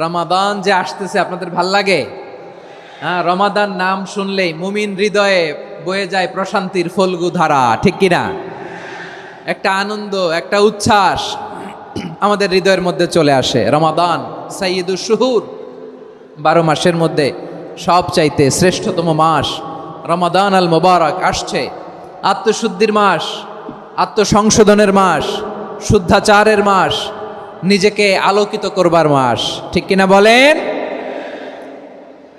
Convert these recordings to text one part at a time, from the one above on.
রমাদান যে আসতেছে আপনাদের ভাল লাগে? হ্যাঁ, রমাদান নাম শুনলেই মুমিন হৃদয়ে বয়ে যায় প্রশান্তির ফল্গু ধারা, ঠিক কিনা? একটা আনন্দ, একটা উচ্ছ্বাস আমাদের হৃদয়ের মধ্যে চলে আসে। রমাদান সাইয়্যিদুশ শুহুর, 12 মাসের মধ্যে সবচাইতে শ্রেষ্ঠতম মাস রমাদান আল মোবারক আসছে। আত্মশুদ্ধির মাস, আত্মসংশোধনের মাস, শুদ্ধাচারের মাস, নিজেকে আলোকিত করবার মাস, ঠিক কিনা বলেন?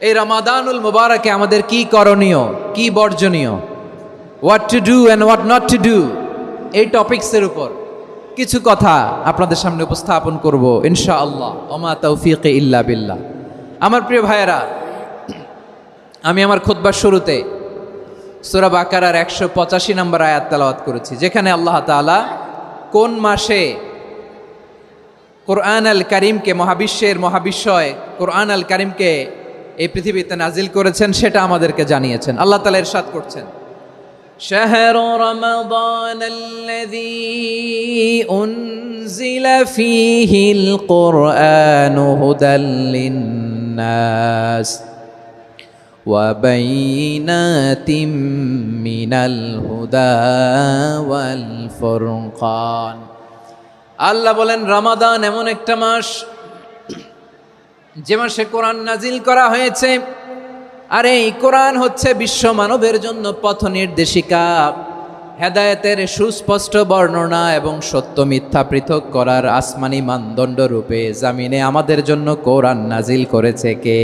এই রমাদানুল মোবারকে আমাদের কি করণীয়, কি বর্জনীয়, what to do and what not to do, এই টপিকসের উপর কিছু কথা আপনাদের সামনে উপস্থাপন করব ইনশাআল্লাহ। ওমা তৌফিকে ইল্লা বিল্লাহ। আমার প্রিয় ভাইয়েরা, আমি আমার খুতবার শুরুতে সূরা বাকারার 185 নম্বর আয়াত তেলাওয়াত করেছি, যেখানে আল্লাহ তাআলা কোন মাসে কোরআন আল কারিমকে, মহাবিশ্বের মহাবিশ্বয় কোরআন আল কারিমকে এই পৃথিবীতে নাজিল করেছেন সেটা আমাদেরকে জানিয়েছেন। আল্লাহ তাআলা ইরশাদ করছেন, শাহরু রমাদান আল্লাযী উনজিলা ফীহিল কুরআনু হুদাল লিন্নাস ওয়া বাইয়িনাতিম মিনাল হুদা ওয়াল ফুরকান। আল্লাহ বলেন, রমাদান এমন একটা মাস যে মাসে কোরআন নাজিল করা হয়েছে। আর এই কোরআন হচ্ছে বিশ্ব মানবের জন্য পথ নির্দেশিকা, হেদায়েতের সুস্পষ্ট বর্ণনা এবং সত্য মিথ্যা পৃথক করার আসমানি মানদণ্ড রূপে জামিনে আমাদের জন্য কোরআন নাজিল করেছে কে?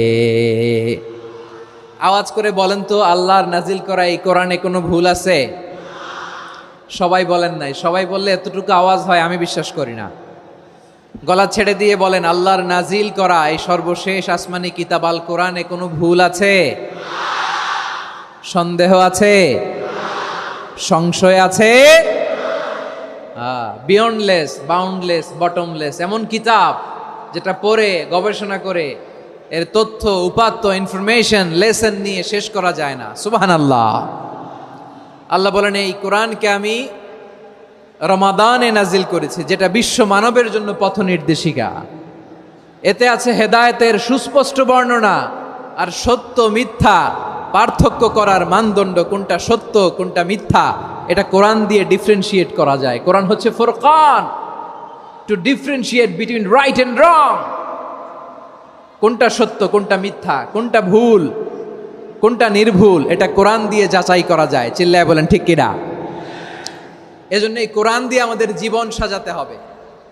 আওয়াজ করে বলেন তো, আল্লাহর নাজিল করা এই কোরআনে কোনো ভুল আছে? সবাই বলেন নাই। সবাই বললে এতটুকু আওয়াজ হয় আমি বিশ্বাস করি না। গলা ছেড়ে দিয়ে বলেন, আল্লাহর নাজিল করা এই সর্বশেষ আসমানি কিতাব আল কোরআনে কোনো ভুল আছে? সন্দেহ আছে? সংশয় আছে? বিয়ন্ডলেস, বাউন্ডলেস, বটমলেস, এমন কিতাব যেটা পড়ে গবেষণা করে এর তথ্য, উপাত্ত, ইনফরমেশন, লেসন নিয়ে শেষ করা যায় না। সুবহানাল্লাহ। আল্লাহ বলেন, এই কোরআনকে আমি রমাদানে নাজিল করেছি, যেটা বিশ্ব মানবের জন্য পথ নির্দেশিকা। এতে আছে হেদায়েতের সুস্পষ্ট বর্ণনা আর সত্য মিথ্যা পার্থক্য করার মানদণ্ড, কোনটা সত্য কোনটা মিথ্যা এটা কোরআন দিয়ে ডিফারেন্সিয়েট করা যায়। কোরআন হচ্ছে ফুরকান, to differentiate between right and wrong. কোনটা সত্য, কোনটা মিথ্যা, কোনটা ভুল, কোনটা নির্ভুল, এটা কোরআন দিয়ে যাচাই করা যায়। চিল্লায় বলেন ঠিক কিনা? এজন্য এই কোরআন দিয়ে আমাদের জীবন সাজাতে হবে।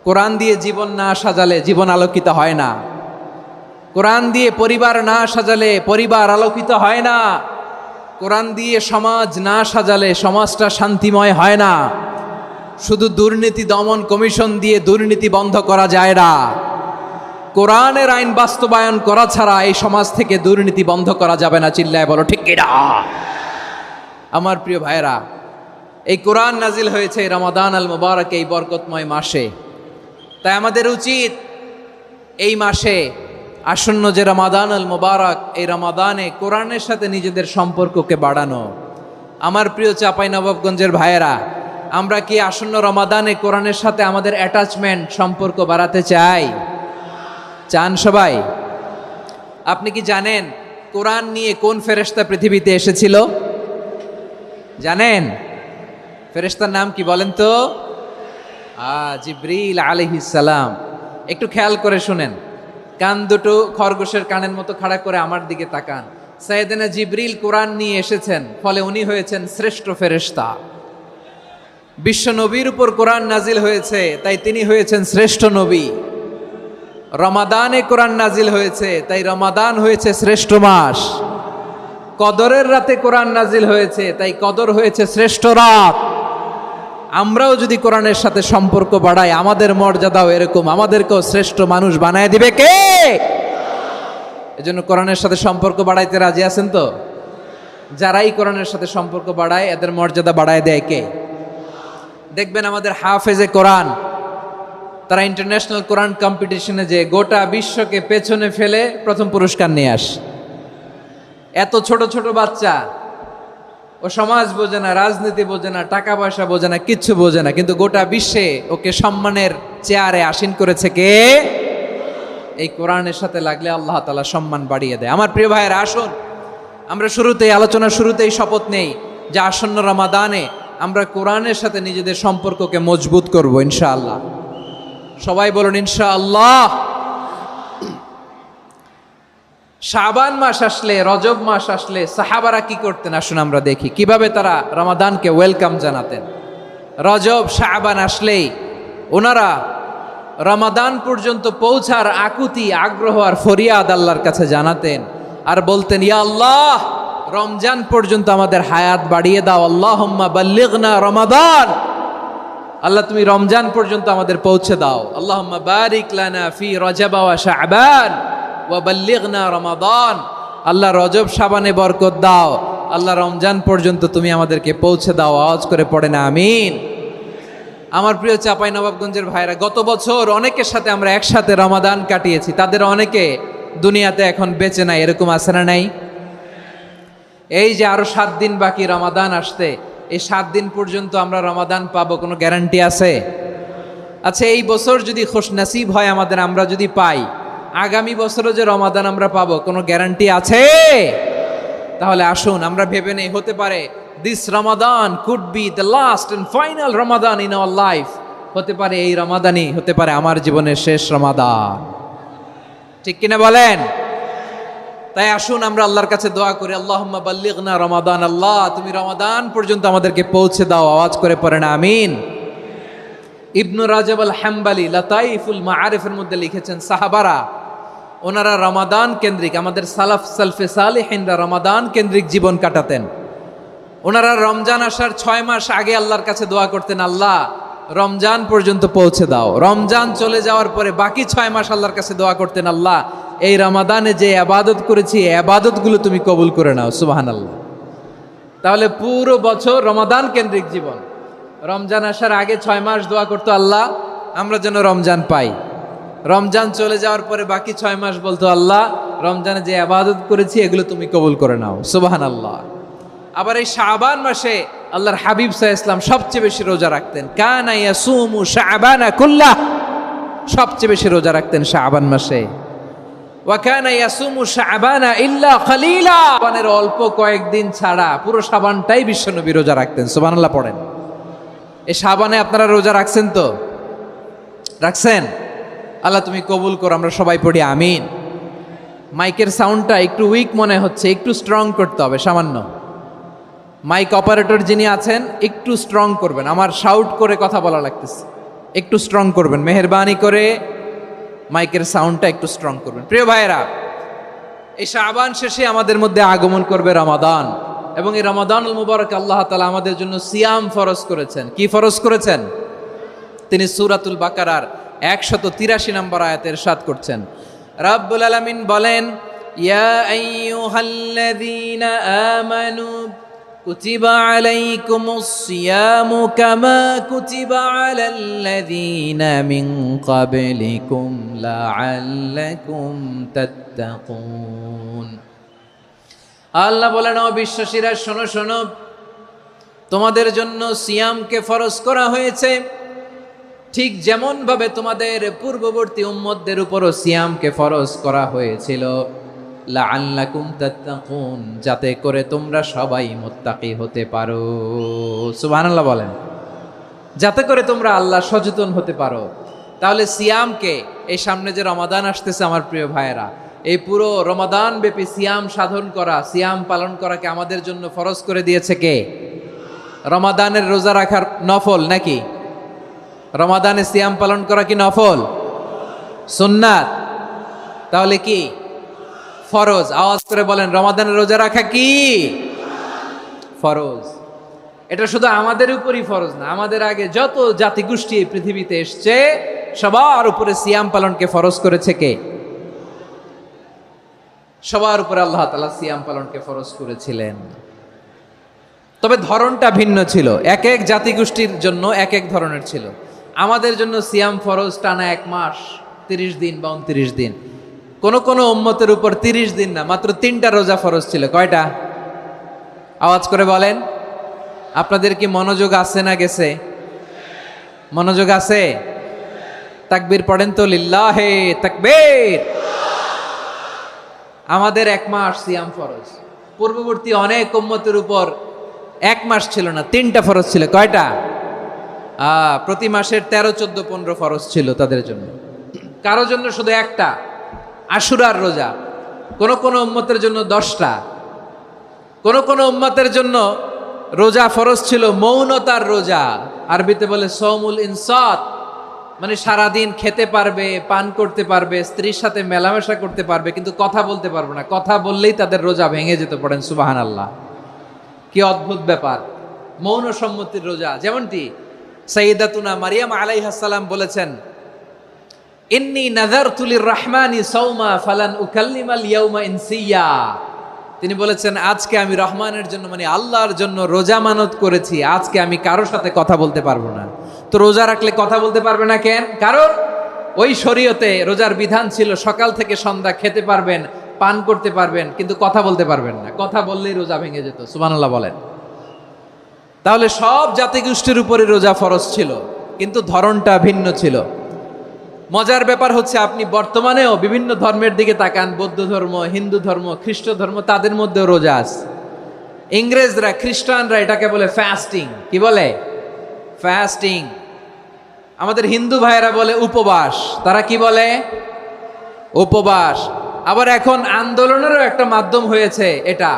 কোরআন দিয়ে জীবন না সাজালে জীবন আলোকিত হয় না। কোরআন দিয়ে পরিবার না সাজালে পরিবার আলোকিত হয় না। কোরআন দিয়ে সমাজ না সাজালে সমাজটা শান্তিময় হয় না। শুধু দুর্নীতি দমন কমিশন দিয়ে দুর্নীতি বন্ধ করা যায় না। কোরআনের আইন বাস্তবায়ন করা ছাড়া এই সমাজ থেকে দুর্নীতি বন্ধ করা যাবে না। চিল্লায় বলো ঠিক কিনা? আমার প্রিয় ভাইরা, এই কোরআন নাজিল হয়েছে রমাদান আল মুবারক, এই বরকতময় মাসে। তাই আমাদের উচিত এই মাসে আসন্ন যে রমাদান আল মুবারক, এই রমাদানে কোরআনের সাথে নিজেদের সম্পর্ককে বাড়ানো। আমার প্রিয় চাঁপাইনবাবগঞ্জের ভাইয়েরা, আমরা কি আসন্ন রমাদানে কোরআনের সাথে আমাদের অ্যাটাচমেন্ট, সম্পর্ক বাড়াতে চাই? চান সবাই? আপনি কি জানেন কোরআন নিয়ে কোন ফেরেশতা পৃথিবীতে এসেছিল? জানেন? ফেরেশতার নাম কি বলেন তো? জিবরিল আলাইহিস সালাম। একটু খেয়াল করে শুনেন, কান দুটো খরগোশের কানের মতো খাড়া করে আমার দিকে তাকান। সাইয়েদনা জিবরিল কোরআন নিয়ে এসেছেন, ফলে উনি হয়েছেন শ্রেষ্ঠ ফেরেশতা। বিশ্ব নবীর উপর কোরআন নাজিল হয়েছে, তাই তিনি হয়েছেন শ্রেষ্ঠ নবী। রমাদানে কোরআন নাজিল হয়েছে, তাই রমাদান হয়েছে শ্রেষ্ঠ মাস। কদরের রাতে কোরআন নাজিল হয়েছে, তাই কদর হয়েছে শ্রেষ্ঠ রাত। আমরাও যদি কোরআনের সাথে সম্পর্ক বাড়াই, আমাদের মর্যাদাও এরকম, আমাদেরকেও শ্রেষ্ঠ মানুষ বানায় দিবে কে? এজন্য কোরআনের সাথে সম্পর্ক বাড়াইতে রাজি আছেন তো? যারাই কোরআনের সাথে সম্পর্ক বাড়ায় এদের মর্যাদা বাড়ায় দেয় কে? দেখবেন আমাদের হাফেজে কোরআন, তারা ইন্টারন্যাশনাল কোরআন কম্পিটিশনে যে গোটা বিশ্বকে পেছনে ফেলে প্রথম পুরস্কার নিয়ে আসে। এত ছোট ছোট বাচ্চা, ও সমাজ বোঝে না, রাজনীতি বোঝে না, টাকা পয়সা বোঝে না, কিচ্ছু বোঝে না, কিন্তু গোটা বিশ্বে ওকে সম্মানের চেয়ারে আসীন করেছে কে? এই কোরআনের সাথে লাগলে আল্লাহ তাআলা সম্মান বাড়িয়ে দেয়। আমার প্রিয় ভাইয়েরা, আসুন আমরা আলোচনার শুরুতেই শপথ নেই যে আসন্ন রমাদানে আমরা কোরআনের সাথে নিজেদের সম্পর্ককে মজবুত করব ইনশাআল্লাহ। সবাই বলুন ইনশাআল্লাহ। শাবান মাস আসলে, রজব মাস আসলে সাহাবারা কি করতেন আসুন আমরা দেখি কিভাবে তারা রমাদানকে ওয়েলকাম জানাতেন। রজব শাবান আসলেই ওনারা রমাদান পর্যন্ত পৌঁছার আকুতি, আগ্রহ আর ফরিয়াদ আল্লাহর কাছে জানাতেন আর বলতেন, ইয়া আল্লাহ, রমজান পর্যন্ত আমাদের হায়াত বাড়িয়ে দাও। আল্লাহুম্মা বাল্লিগনা রমাদান, আল্লাহ তুমি রমজান পর্যন্ত আমাদের পৌঁছে দাও। আল্লাহুম্মা বারিক লানা ফি রজব ওয়া শাবান ওয়া বাল্লিগনা রমাদান, আল্লাহ রজব শাবানে বরকত দাও, আল্লাহ রমজান পর্যন্ত তুমি আমাদেরকে পৌঁছে দাও। আওয়াজ করে পড়েন আমিন। আমার প্রিয় চাঁপাইনবাবগঞ্জের ভাইরা, গত বছর অনেকের সাথে আমরা একসাথে রমাদান কাটিয়েছি, তাদের অনেকে দুনিয়াতে এখন বেঁচে নাই, এরকম আছে না নাই? এই যে আরো 7 দিন বাকি রমাদান আসতে, এই 7 দিন পর্যন্ত আমরা রমাদান পাবো, কোনো গ্যারান্টি আছে? আচ্ছা, এই বছর যদি খুশনসিব হয় আমাদের, আমরা যদি পাই, আগামী বছরও যে রমাদান আমরা পাবো, কোনো গ্যারান্টি আছে? তাহলে আসুন আমরা ভেবে নেই, হতে পারে this Ramadan could be the last and final Ramadan in our life. হতে পারে এই রমাদানই হতে পারে আমার জীবনের শেষ রমাদান। ঠিক কিনা বলেন? তাই আসুন আমরা আল্লাহর কাছে দোয়া করি, আল্লাহুম্মা বাল্লিগনা রমাদান, আল্লাহ তুমি রমাদান পর্যন্ত আমাদেরকে পৌঁছে দাও। আওয়াজ করে পড়েন আমিন। ইবনু রাজব আল হাম্বালি লাতাইফুল মাআরিফের মধ্যে লিখেছেন, সাহাবারা ওনারা রমাদান কেন্দ্রিক, আমাদের সালফে সালিহিনরা রমাদান কেন্দ্রিক জীবন কাটাতেন। ওনারা রমজান আসার 6 মাস আগে আল্লাহর কাছে দোয়া করতেন, আল্লাহ রমজান পর্যন্ত পৌঁছে দাও। রমজান চলে যাওয়ার পরে বাকি 6 মাস আল্লাহর কাছে দোয়া করতেন, আল্লাহ এই রমাদানে যে ইবাদত করেছি এই ইবাদতগুলো তুমি কবুল করে নাও। সুবহানাল্লাহ। তাহলে পুরো বছর রমাদান কেন্দ্রিক জীবন। রমজান আসার আগে 6 মাস দোয়া করতো, আল্লাহ আমরা যেন রমজান পাই। রমজান চলে যাওয়ার পরে বাকি 6 মাস বলতো, আল্লাহ রমজানে যে ইবাদত করেছি এগুলো তুমি কবুল করে নাও। সুবহানাল্লাহ। আবার এই শাবান মাসে আল্লাহর হাবিব সাল্লাল্লাহু আলাইহি ওয়াসাল্লাম সবচেয়ে বেশি রোজা রাখতেন। কানা ইয়াসুমু শাবানা কুল্লাহ, সবচেয়ে বেশি রোজা রাখতেন শাবান মাসে। ওয়া কানা ইয়াসুমু শাবানা ইল্লা কলিলা, শাবানের অল্প কয়েকদিন ছাড়া পুরো শাবানটাই বিশ্বনবী রোজা রাখতেন। সুবহানাল্লাহ পড়েন। এই শাবানে আপনারা রোজা রাখছেন তো? রাখছেন? আল্লাহ তুমি কবুল করো, আমরা সবাই পড়ি আমিন। মাইকের সাউন্ডটা একটু উইক মনে হচ্ছে, একটু স্ট্রং করতে হবে সামান্য। মাইক অপারেটর যিনি আছেন একটু স্ট্রং করবেন, আমার শাউট করে কথা বলা লাগতেছে, একটু স্ট্রং করবেন মেহেরবানি করে, মাইকের সাউন্ডটা একটু স্ট্রং করবেন। প্রিয় ভাইয়েরা, এই শাবান শেষে আমাদের মধ্যে আগমন করবে রমাদান, এবং এই রমাদানুল মুবারক আল্লাহ তাআলা আমাদের জন্য সিয়াম ফরজ করেছেন। কি ফরজ করেছেন? তিনি সূরাতুল বাকারার 183 নম্বর আয়াতে ইরশাদ করছেন, রাব্বুল আলামিন বলেন, ইয়া আইয়ুহাল্লাযীনা আমানু কুতিবা আলাইকুমুস সিয়ামু কামা কুতিবা আলাল্লাযীনা মিন ক্বাবলিকুম লাআল্লাকুম তাত্তাকুন। আল্লাহ বলেন, ও বিশ্বাসীরা শোনো শোনো, তোমাদের জন্য সিয়ামকে ফরজ করা হয়েছে, ঠিক যেমন ভাবে তোমাদের পূর্ববর্তী উম্মতদের উপরও সিয়ামকে ফরজ করা হয়েছিল, লাআল্লাকুম তাত্তাকুন, যাতে করে তোমরা সবাই মুত্তাকি হতে পারো। সুবহানাল্লাহ বলেন, যাতে করে তোমরা আল্লাহ সচেতন হতে পারো। তাহলে সিয়ামকে, এই সামনে যে রমাদান আসতেছে আমার প্রিয় ভাইয়েরা, এই পুরো রমাদান ব্যাপী সিয়াম সাধন করা, সিয়াম পালন করাকে আমাদের জন্য ফরজ করে দিয়েছে কে? রমাদানের রোজা রাখার নফল নাকি? রমাদানে সিয়াম পালন করা কি নফল? সুন্নাত। তাহলে কি ফরজ? আওয়াজ করে বলেন, রমাদানের রোজা রাখা কি ফরজ? এটা শুধু আমাদের উপরই ফরজ না, আমাদের আগে যত জাতিগোষ্ঠী এই পৃথিবীতে এসছে সবার উপরে সিয়াম পালনকে ফরজ করেছে কে? সবার উপরে আল্লাহ তাআলা সিয়াম পালনকে ফরজ করেছিলেন। তবে ধরনটা ভিন্ন ছিল, এক এক জাতিগোষ্ঠীর জন্য এক এক ধরনের ছিল। আমাদের জন্য সিয়াম ফরজ টানা 1 মাস 30 দিন বা 29 দিন। কোন কোন উম্মতের উপর 30 দিন না, মাত্র 3টা রোজা ফরজ ছিল। কয়টা? আওয়াজ করে বলেন। আপনাদের কি মনোযোগ আছে না গেছে? মনোযোগ আছে? তাকবীর পড়েন তো, লিল্লাহে তাকবীর। আমাদের 1 মাস সিয়াম ফরজ, পূর্ববর্তী অনেক উম্মতের উপর 1 মাস ছিল না, 3টা ফরজ ছিল। কয়টা? প্রতি মাসের 13, 14, 15 ফরজ ছিল তাদের জন্য। কারো জন্য শুধু একটা, আশুরার রোজা। কোন কোন উম্মতের জন্য 10টা। কোন কোন উম্মতের জন্য রোজা ফরজ ছিল মৌনতার রোজা, আরবিতে বলে সৌমুল ইনসাত, মানে সারাদিন খেতে পারবে, পান করতে পারবে, স্ত্রীর সাথে মেলামেশা করতে পারবে, কিন্তু কথা বলতে পারবে না। কথা বললেই তাদের রোজা ভেঙে যেত। পড়েন সুবহানাল্লাহ। কি অদ্ভুত ব্যাপার, মৌন সম্মতির রোজা। যেমনটি সাইয়্যিদাতুনা মারিয়াম আলাইহিস সালাম বলেছেন, ইন্নী নাযারতু লির-রাহমানি সাওমা ফালান উকাল্লিমাল ইয়াওমা ইনসিয়া। তিনি বলেছেন, আজকে আমি রহমানের জন্য, মানে আল্লাহর জন্য রোজা মানত করেছি, আজকে আমি কারোর সাথে কথা বলতে পারবো না। তো রোজা রাখলে কথা বলতে পারবে না কেন? কারণ ওই শরীয়তে রোজার বিধান ছিল সকাল থেকে সন্ধ্যা খেতে পারবেন, পান করতে পারবেন, কিন্তু কথা বলতে পারবেন না। কথা বললেই রোজা ভেঙে যেত। সুবহানাল্লাহ বলেন। তাহলে সব জাতিগোষ্ঠীর উপরে রোজা ফরজ ছিল, কিন্তু ধরনটা ভিন্ন ছিল। মজার ব্যাপার হচ্ছে, আপনি বর্তমানেও বিভিন্ন ধর্মের দিকে তাকান, বৌদ্ধ ধর্ম, হিন্দু ধর্ম, খ্রিস্ট ধর্ম, তাদের মধ্যেও রোজা আছে। ইংরেজরা, খ্রিস্টানরা এটাকে বলে ফাস্টিং। কি বলে? ফাস্টিং। আমাদের হিন্দু ভাইয়েরা বলে উপবাস। তারা কি বলে? উপবাস। আবার এখন আন্দোলনেরও একটা মাধ্যম হয়েছে এটা,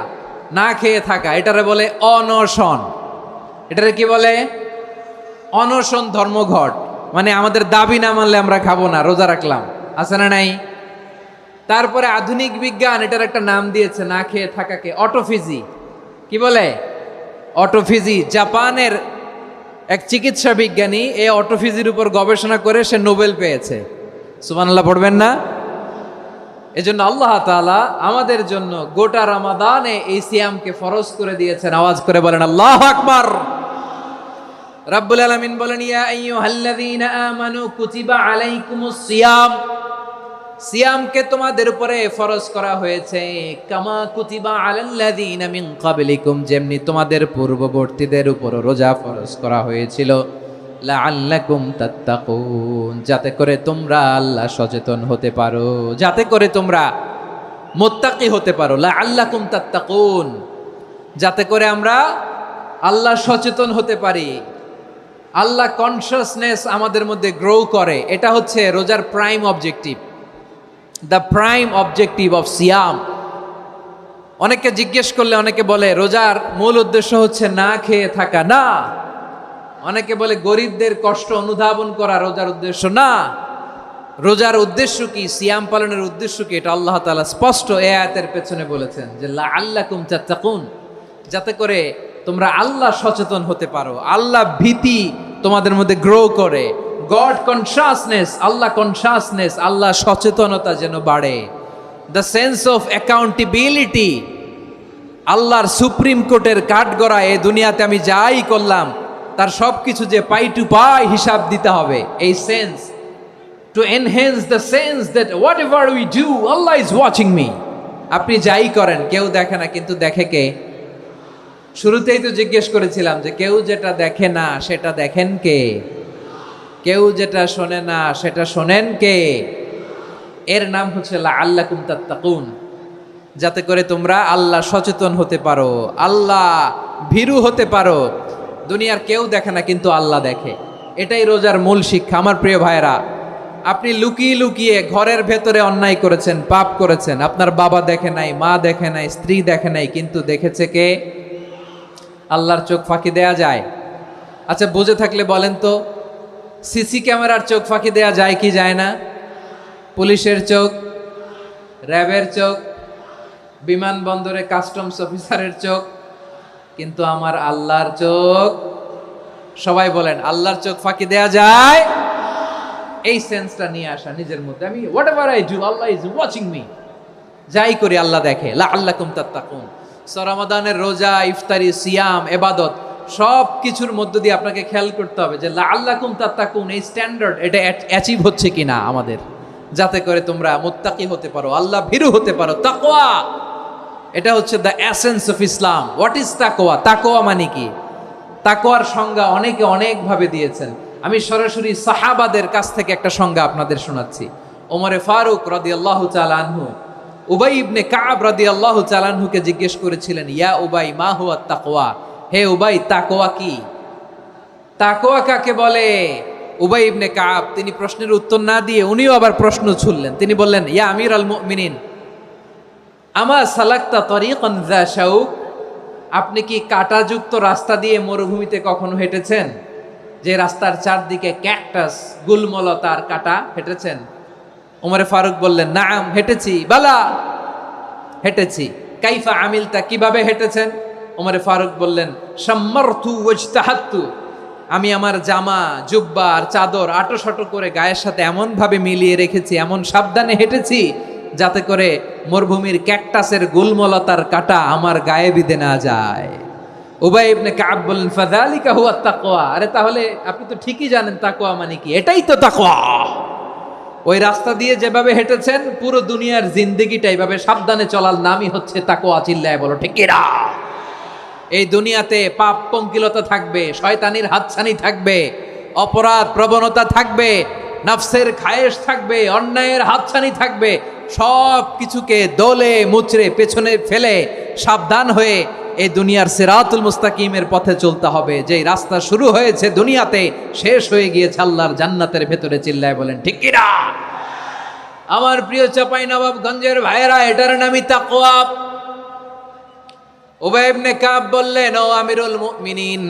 না খেয়ে থাকা। এটারে বলে অনশন। এটারে কি বলে? অনশন ধর্মঘট। মানে আমাদের দাবি না মানলে আমরা খাবো না, রোজা রাখলাম। আছে না নাই? তারপরে আধুনিক বিজ্ঞান এটার একটা নাম দিয়েছে না খেয়ে থাকাকে, অটোফিজি। কি বলে? অটোফিজি। জাপানের এক চিকিৎসা বিজ্ঞানী এই অটোফিজির উপর গবেষণা করে সে নোবেল পেয়েছে। সুবহানাল্লাহ পড়বেন না? এজন্য আল্লাহ তাআলা আমাদের জন্য গোটা রমাদানে এই সিয়ামকে ফরজ করে দিয়েছেন। আওয়াজ করে বলেন আল্লাহু আকবার। রাব্বুল আলামিন বলেন, ইয়া আইয়ুহাল্লাযীনা আমানু কুতিবা আলাইকুমুস সিয়াম। সিয়ামকে তোমাদের উপরে ফরজ করা হয়েছে, কামা কুতিবা আলাল্লাযীনা মিন ক্বাবলিকুম, যেমনি তোমাদের পূর্ববর্তীদের উপর রোজা ফরজ করা হয়েছিল, লাআল্লাকুম তাত্তাকুন, যাতে করে তোমরা আল্লাহ সচেতন হতে পারো, যাতে করে তোমরা মুত্তাকি হতে পারো। লাআল্লাকুম তাত্তাকুন, যাতে করে আমরা আল্লাহ সচেতন হতে পারি, আল্লাহ কনসিয়াসনেস আমাদের মধ্যে গ্রো করে। এটা হচ্ছে রোজার prime objective, the prime objective of সিয়াম। অনেকে জিজ্ঞেস করলে অনেকে বলে রোজার মূল উদ্দেশ্য হচ্ছে না খেয়ে থাকা। না। অনেকে বলে গরিবদের কষ্ট অনুধাবন করা রোজার উদ্দেশ্য। না। রোজার উদ্দেশ্য কি, সিয়াম পালনের উদ্দেশ্য কি, এটা আল্লাহ তাআলা স্পষ্ট এই আয়াতের পেছনে বলেছেন যে লাআল্লাকুম তাত্তাকুন, যাতে করে তোমরা আল্লাহ সচেতন হতে পারো, আল্লাহ ভীতি তোমাদের মধ্যে গ্রো করে, গড কনসিয়াসনেস, আল্লাহ কনসিয়াসনেস, আল্লাহ সচেতনতা যেন বাড়ে, দ্য সেন্স অফ অ্যাকাউন্টেবিলিটি। আল্লাহর সুপ্রিম কোর্টের কাঠগড়া এই দুনিয়াতে আমি যাই করলাম তার সব কিছু যে পাই টু পাই হিসাব দিতে হবে, এই sense, to enhance the sense that what ever we do Allah is watching me. আপনি যাই করেন কেউ দেখে না, কিন্তু দেখে কে? শুরুতেই তো জিজ্ঞেস করেছিলাম যে কেউ যেটা দেখে না সেটা দেখেন কে? কেউ যেটা শোনে না সেটা শোনেন কে? এর নাম হচ্ছে লাআল্লাকুম তাত্তাকুন, যাতে করে তোমরা আল্লাহ সচেতন হতে পারো, আল্লাহ ভীরু হতে পারো। দুনিয়ার কেউ দেখে না, কিন্তু আল্লাহ দেখে। এটাই রোজার মূল শিক্ষা। আমার প্রিয় ভাইরা, আপনি লুকিয়ে লুকিয়ে ঘরের ভেতরে অন্যায় করেছেন, পাপ করেছেন, আপনার বাবা দেখে নাই, মা দেখে নাই, স্ত্রী দেখে নাই, কিন্তু দেখেছে কে? আল্লাহর চোখ ফাঁকি দেয়া যায়? আচ্ছা, বুঝে থাকলে বলেন তো, সিসি ক্যামেরার চোখ ফাঁকি দেয়া যায় কি যায় না? পুলিশের চোখ, র্যাবের চোখ, বিমানবন্দরে কাস্টমস অফিসারের চোখ, কিন্তু আমার আল্লাহর চোখ? সবাই বলেন, আল্লাহর চোখ ফাঁকি দেয়া যায়? এই সেন্সটা নিয়ে আসা নিজের মধ্যে, আমি what ever I do Allah is watching me, যাই করি আল্লাহ দেখে। লাআল্লাকুম তাত্তাকুন। রমাদানের রোজা, ইফতারি, সিয়াম, ইবাদত সব কিছুর মধ্য দিয়ে আপনাকে খেয়াল করতে হবে যে লাআল্লাকুম তাত্তাকুন এই স্ট্যান্ডার্ড এটা অ্যাচিভ হচ্ছে কিনা আমাদের, যাতে করে তোমরা মুত্তাকি হতে পারো, আল্লাহ ভীরু হতে পারো। তাকওয়া, এটা হচ্ছে the essence of Islam. What is তাকওয়া? তাকওয়া মানে কি? তাকওয়ার সংজ্ঞা অনেকে অনেকভাবে দিয়েছেন। আমি সরাসরি সাহাবাদের কাছ থেকে একটা সংজ্ঞা আপনাদের শোনাচ্ছি। ওমরে ফারুক রাদিয়াল্লাহু তাআলা আনহু উবাই ইবনে কাব রাদিয়াল্লাহু তাআলা আনহুকে জিজ্ঞেস করেছিলেন, ইয়া উবাই মা হুয়া তাকওয়া, হে উবাই তাকওয়া কি? তাকওয়া কাকে বলে? উবাই ইবনে কাব তিনি প্রশ্নের উত্তর না দিয়ে উনিও আবার প্রশ্ন ছুড়লেন। তিনি বললেন, ইয়া আমিরুল মুমিনিন আমা সালাকতা তরিকান যা শাউক, আপনি কি কাঁটাযুক্ত রাস্তা দিয়ে মরুভূমিতে কখনো হেঁটেছেন? যে রাস্তার চারদিকে ক্যাকটাস, গুলমলতার কাঁটা, হেঁটেছেন? ওমরে ফারুক বললেন, নাম হেঁটেছি, বালা হেঁটেছি। কাইফা আমিলতা, কিভাবে হেঁটেছেন? ওমরে ফারুক বললেন, শাম্মারতু ওয়াজতাহাত্তু, আমি আমার জামা জুব্বা আর চাদর আটোসাটো করে গায়ের সাথে এমন ভাবে মিলিয়ে রেখেছি, এমন সাবধানে হেঁটেছি যাতে করে মরুভূমির ক্যাকটাসের গুলমলতার কাঁটা আমার গায়ে বিঁধে না যায়। উবাই ইবনে কাব বললেন, ফাযালিকা হুয়া তাকওয়া, আরে তাহলে আপনি তো ঠিকই জানেন তাকওয়া মানে কি, এটাই তো তাকওয়া। ওই রাস্তা দিয়ে যেভাবে হেঁটেছেন পুরো দুনিয়ার জিন্দেগিটা এইভাবে সাবধানে চলার নামই হচ্ছে তাকওয়া। চিল্লায় বলো ঠিক কিনা? এই দুনিয়াতে পাপ পঙ্কিলতা থাকবে, শয়তানির হাতছানি থাকবে, অপরাধ প্রবণতা থাকবে, নফসের খায়েশ থাকবে, অন্যায়ের হাতছানি থাকবে, সব কিছুকে দোলে মুচড়ে পেছনে ফেলে সাবধান হয়ে এই দুনিয়ার সিরাতুল মুস্তাকিমের পথে চলতে হবে। যেই রাস্তা শুরু হয়েছে দুনিয়াতে শেষ হয়ে গিয়েছে আল্লাহর জান্নাতের ভেতরে। চিল্লায় বলেন ঠিক কিনা? আমার প্রিয় চাঁপাইনবাবগঞ্জের ভাইয়েরা, এটার নামই তাকওয়া। উবাই ইবনে কাব বললেন, ও আমিরুল মুমিনিন,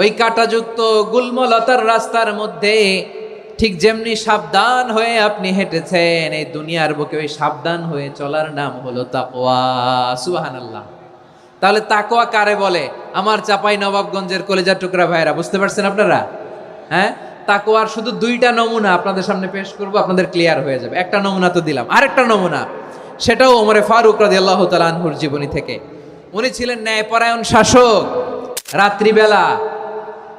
ওই কাঁটাযুক্ত গুলমলতার রাস্তার মধ্যে ঠিক যেমনি সাবধান হয়ে আপনি হেঁটেছেন, এই দুনিয়ার বুকে ওই সাবধান হয়ে চলার নাম হলো তাকওয়া। সুবহানাল্লাহ। তাহলে তাকওয়া কারে বলে? আমার চাঁপাইনবাবগঞ্জের কলেজার টুকরা ভাইয়েরা, বুঝতে পারছেন আপনারা? হ্যাঁ, তাকওয়ার শুধু দুইটা নমুনা আপনাদের সামনে পেশ করব, আপনাদের ক্লিয়ার হয়ে যাবে। একটা নমুনা তো দিলাম, আরেকটা নমুনা, সেটাও ওমরে ফারুক রাদিয়াল্লাহু তাআলা আনহুর জীবনী থেকে। উনি ছিলেন ন্যায়পরায়ণ শাসক। রাত্রিবেলা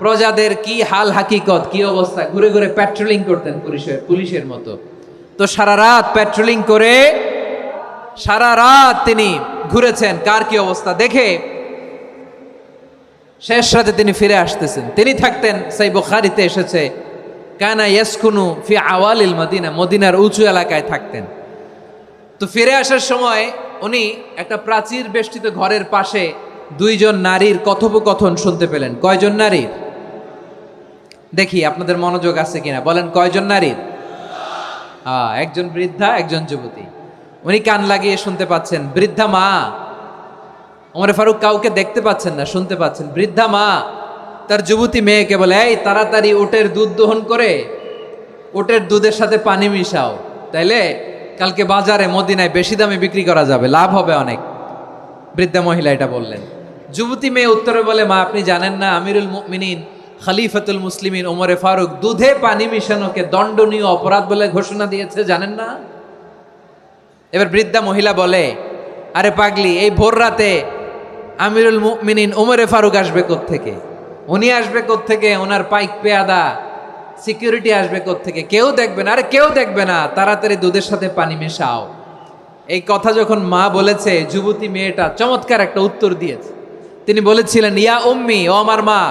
প্রজাদের কি হাল হাকিকত, কি অবস্থা, ঘুরে ঘুরে প্যাট্রোলিং করতেন পুলিশের মতো। তো সারা রাত প্যাট্রোলিং করে সারা রাত তিনি ঘুরেছেন কার কি অবস্থা দেখে। শেষ রাতে তিনি ফিরে আসতেছেন। তিনি থাকতেন, সেই বুখারীতে এসেছে, কানা ইয়াসকুনু ফি আওয়ালিল মদিনা, মদিনার উঁচু এলাকায় থাকতেন। তো ফিরে আসার সময় উনি একটা প্রাচীর বেষ্টিত ঘরের পাশে দুইজন নারীর কথোপকথন শুনতে পেলেন। কয়জন নারীর? দেখি আপনাদের মনোযোগ আছে কিনা, বলেন কয়জন নারীর? একজন বৃদ্ধা, একজন যুবতী। উনি কান লাগিয়ে শুনতে পাচ্ছেন। বৃদ্ধা মা, ওমরে ফারুক কাউকে দেখতে পাচ্ছেন না, শুনতে পাচ্ছেন। বৃদ্ধা মা তার যুবতী মেয়েকে বলে, এই তাড়াতাড়ি উটের দুধ দহন করে উটের দুধের সাথে পানি মিশাও, তাইলে কালকে বাজারে মদিনায় বেশি দামে বিক্রি করা যাবে, লাভ হবে অনেক। বৃদ্ধা মহিলা এটা বললেন। যুবতী মেয়ে উত্তরে বলে, মা আপনি জানেন না আমিরুল মুমিনিন খলিফাতুল মুসলিমিন ওমরে ফারুক দুধে পানি মিশানোকে দণ্ডনীয় অপরাধ বলে ঘোষণা দিয়েছে, জানেন না? এবার বৃদ্ধা মহিলা বলে, আরে পাগলি, এই ভোর রাতে আমিরুল মুমিনিন ওমরে ফারুক আসবে কোত্থেকে? উনি আসবে কোত্থেকে? ওনার পাইক পেয়াদা সিকিউরিটি আসবে কোত্থেকে? কেউ দেখবে না। আরে কেউ দেখবে না, তাড়াতাড়ি দুধের সাথে পানি মেশাও। এই কথা যখন মা বলেছে, যুবতী মেয়েটা চমৎকার একটা উত্তর দিয়েছে। তিনি বলেছিলেন, ইয়া উম্মি, ও আমার মা,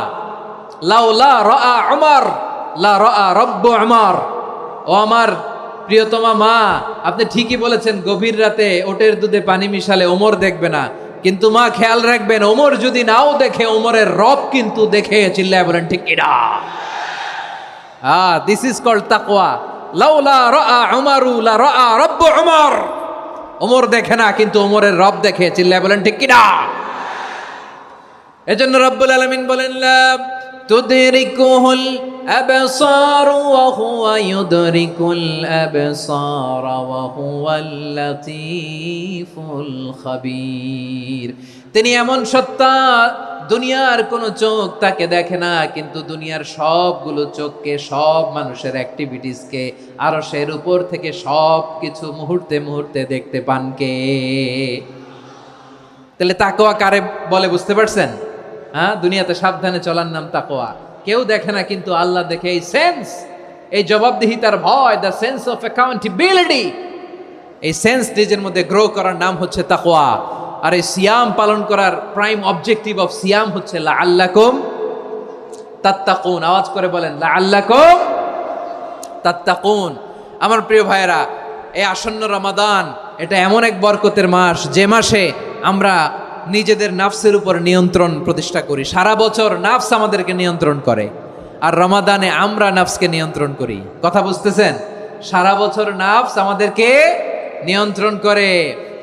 লাউলা রাআ উমর লা রাআ রব্বু উমর, ও আমার প্রিয়তমা মা, আপনি ঠিকই বলেছেন, গভীর রাতে ওটের দুধে পানি মিশালে ওমর দেখবে না, কিন্তু মা খেয়াল রাখবেন, ওমর যদি নাও দেখে, ওমরের রব কিন্তু দেখে। চিল্লায় বলেন ঠিক কিনা? দিস ইজ কল্ড তাকওয়া। লাউলা রাআ উমরু লা রাআ রব্বু উমর, ওমর দেখে না কিন্তু ওমরের রব দেখে। চিল্লায় বলেন ঠিক কিনা? এজন্য রব্বুল আলামিন বলেন, লা তুদরিকুহুল আবসার ওয়া হুয়া ইউদরিকুল আবসার ওয়া হুয়াল লাতীফুল খাবীর। তিনি এমন সত্তা, দুনিয়ার কোনো চোখ তাকে দেখে না, কিন্তু দুনিয়ার সবগুলো চোখকে, সব মানুষের অ্যাক্টিভিটিসকে আরশের উপর থেকে সব কিছু মুহূর্তে মুহূর্তে দেখতে পান কে? তাহলে তাকওয়া কারে বলে বুঝতে পারছেন? দুনিয়াতে সাবধানে চলার নাম তাকওয়া। কেউ দেখে না কিন্তু আল্লাহ দেখে। এই সেন্স, এই জবাবদিহিতার ভয়, দ্য সেন্স অফ অ্যাকাউন্টেবিলিটি, এই সেন্স নিজের মধ্যে গ্রো করার নাম হচ্ছে তাকওয়া। আর এই সিয়াম পালন করার প্রাইম অবজেক্টিভ অফ সিয়াম হচ্ছে লাআল্লাকুম তাত্তাকুন, আওয়াজ করে বলেন লাআল্লাকুম তাত্তাকুন। আমার প্রিয় ভাইয়েরা, এই আসন্ন রমাদান এটা এমন এক বরকতের মাস যে মাসে আমরা নিজেদের নাফসের উপর নিয়ন্ত্রণ প্রতিষ্ঠা করি। সারা বছর নাফস আমাদেরকে নিয়ন্ত্রণ করে, আর রমাদানে আমরা নাফসকে নিয়ন্ত্রণ করি। কথা বুঝতেছেন? সারা বছর নাফস আমাদেরকে নিয়ন্ত্রণ করে।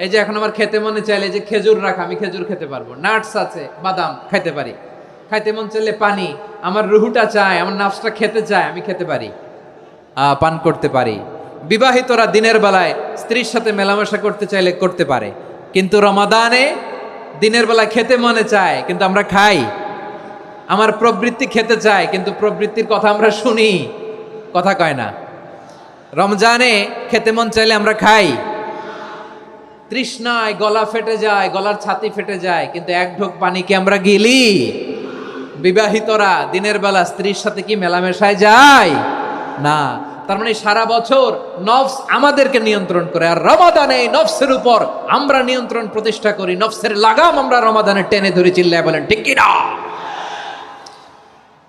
এই যে এখন আমার খেতে মনে চাইলে যে খেজুর রাখা, আমি খেজুর খেতে পারবো, নাটস আছে, বাদাম খাইতে পারি। খাইতে মন চাইলে পানি, আমার রুহুটা চায়, আমার নাফসটা খেতে চায়, আমি খেতে পারি, পান করতে পারি। বিবাহিতরা দিনের বেলায় স্ত্রীর সাথে মেলামেশা করতে চাইলে করতে পারে, কিন্তু রমাদানে দিনের বেলায় খেতে মনে চায় কিন্তু আমরা খাই। আমার প্রবৃত্তি খেতে চায় কিন্তু প্রবৃত্তির কথা আমরা শুনি, কথা কয় না। রমজানে খেতে মন চাইলে আমরা খাই, তৃষ্ণায় গলা ফেটে যায়, গলার ছাতি ফেটে যায়, কিন্তু এক ঢোক পানিকে আমরা গিলি। বিবাহিতরা দিনের বেলা স্ত্রীর সাথে কি মেলামেশায় যায় না। তার মানে সারা বছর নফস আমাদেরকে নিয়ন্ত্রণ করে, আর রমাদানে নফসের উপর আমরা নিয়ন্ত্রণ প্রতিষ্ঠা করি। নফসের লাগাম আমরা রমাদানে টেনে ধরে, চিল্লায় বলেন ঠিক কি না?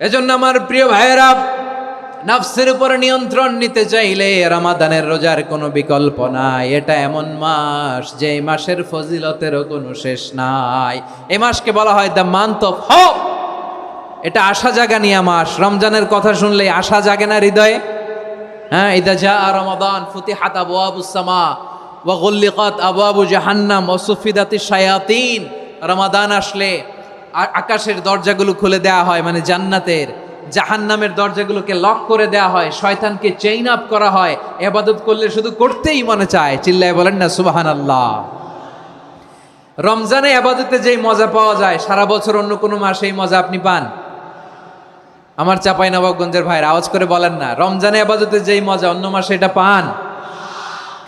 এজন্য আমার প্রিয় ভাইয়েরা, নফসের উপর নিয়ন্ত্রণ নিতে চাইলে রমাদানের রোজার কোনো বিকল্প নাই। এটা এমন মাস যে মাসের ফজিলতেরও কোনো শেষ নাই। এই মাসকে বলা হয় দ্য মান্থ অফ হোপ। এটা আশা জাগানিয়া মাস। রমজানের কথা শুনলে আশা জাগে না হৃদয়ে? হ্যাঁ, ইদা জাআ রমাদান ফুতিহাত আবওয়াবুস সামা ওয়া গুল্লিকাত আবওয়াবু জাহান্নাম ওয়া সুফিদাতিশ শায়াতিন। রমাদান আসলে আকাশের দরজাগুলো খুলে দেওয়া হয়, মানে জান্নাতের। জাহান্নামের দরজাগুলোকে লক করে দেওয়া হয়, শয়তানকে চেইন আপ করা হয়। ইবাদত করলে শুধু করতেই মনে চায়, চিল্লায় বলেন না সুবহানাল্লাহ। রমজানে ইবাদতে যেই মজা পাওয়া যায়, সারা বছর অন্য কোনো মাসে এই মজা আপনি পান? আমার চাঁপাইনবাবগঞ্জের ভাইরা আওয়াজ করে বলেন না, রমজানে ইবাদতে যেই মজা অন্য মাসে এটা পান?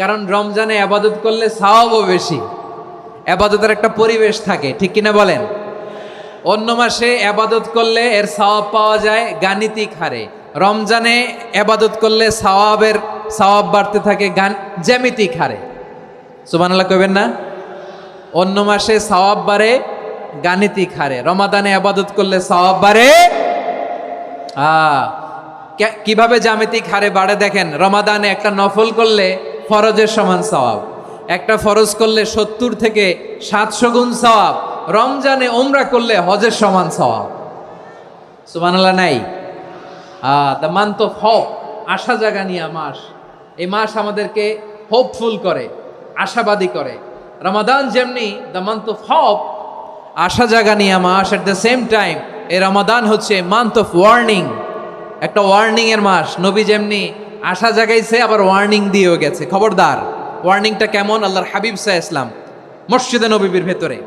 কারণ রমজানে ইবাদত করলে সওয়াবও বেশি, ইবাদতের একটা পরিবেশ থাকে, ঠিক কিনা বলেন? অন্য মাসে ইবাদত করলে এর সওয়াব পাওয়া যায় গাণিতিক হারে, রমজানে ইবাদত করলে সওয়াব বাড়তে থাকে জ্যামিতিক হারে। সুবহানাল্লাহ কইবেন না? অন্য মাসে সওয়াব বাড়ে গাণিতিক হারে, রমাদানে ইবাদত করলে সওয়াব বাড়ে কিভাবে জ্যামিতিক হারে বাড়ে দেখেন। রমাদানে একটা নফল করলে ফরজের সমান সওয়াব, একটা ফরজ করলে 70 থেকে 700 গুণ সওয়াব। রমজানে উমরা করলে হজের সমান সওয়াব। সুবহানাল্লাহ নাই? দ্য মান্থ অফ হোপ, আশা জাগানিয়া মাস। এই মাস আমাদেরকে হোপফুল করে, আশাবাদী করে। রমাদান যেমনি দ্য মান্থ অফ হোপ, আশা জাগানিয়া মাস, এট দ্য সেম টাইম এই রমাদান হচ্ছে মান্থ অফ ওয়ার্নিং, একটা ওয়ার্নিং এর মাস। নবী যেমনি আশা জাগাইছে, আবার ওয়ার্নিং দিয়েও গেছে, খবরদার। ওয়ার্নিংটা কেমন? আল্লাহর হাবিব সাল্লাল্লাহু আলাইহি ওয়াসাল্লাম মসজিদে নববীর ভেতরে,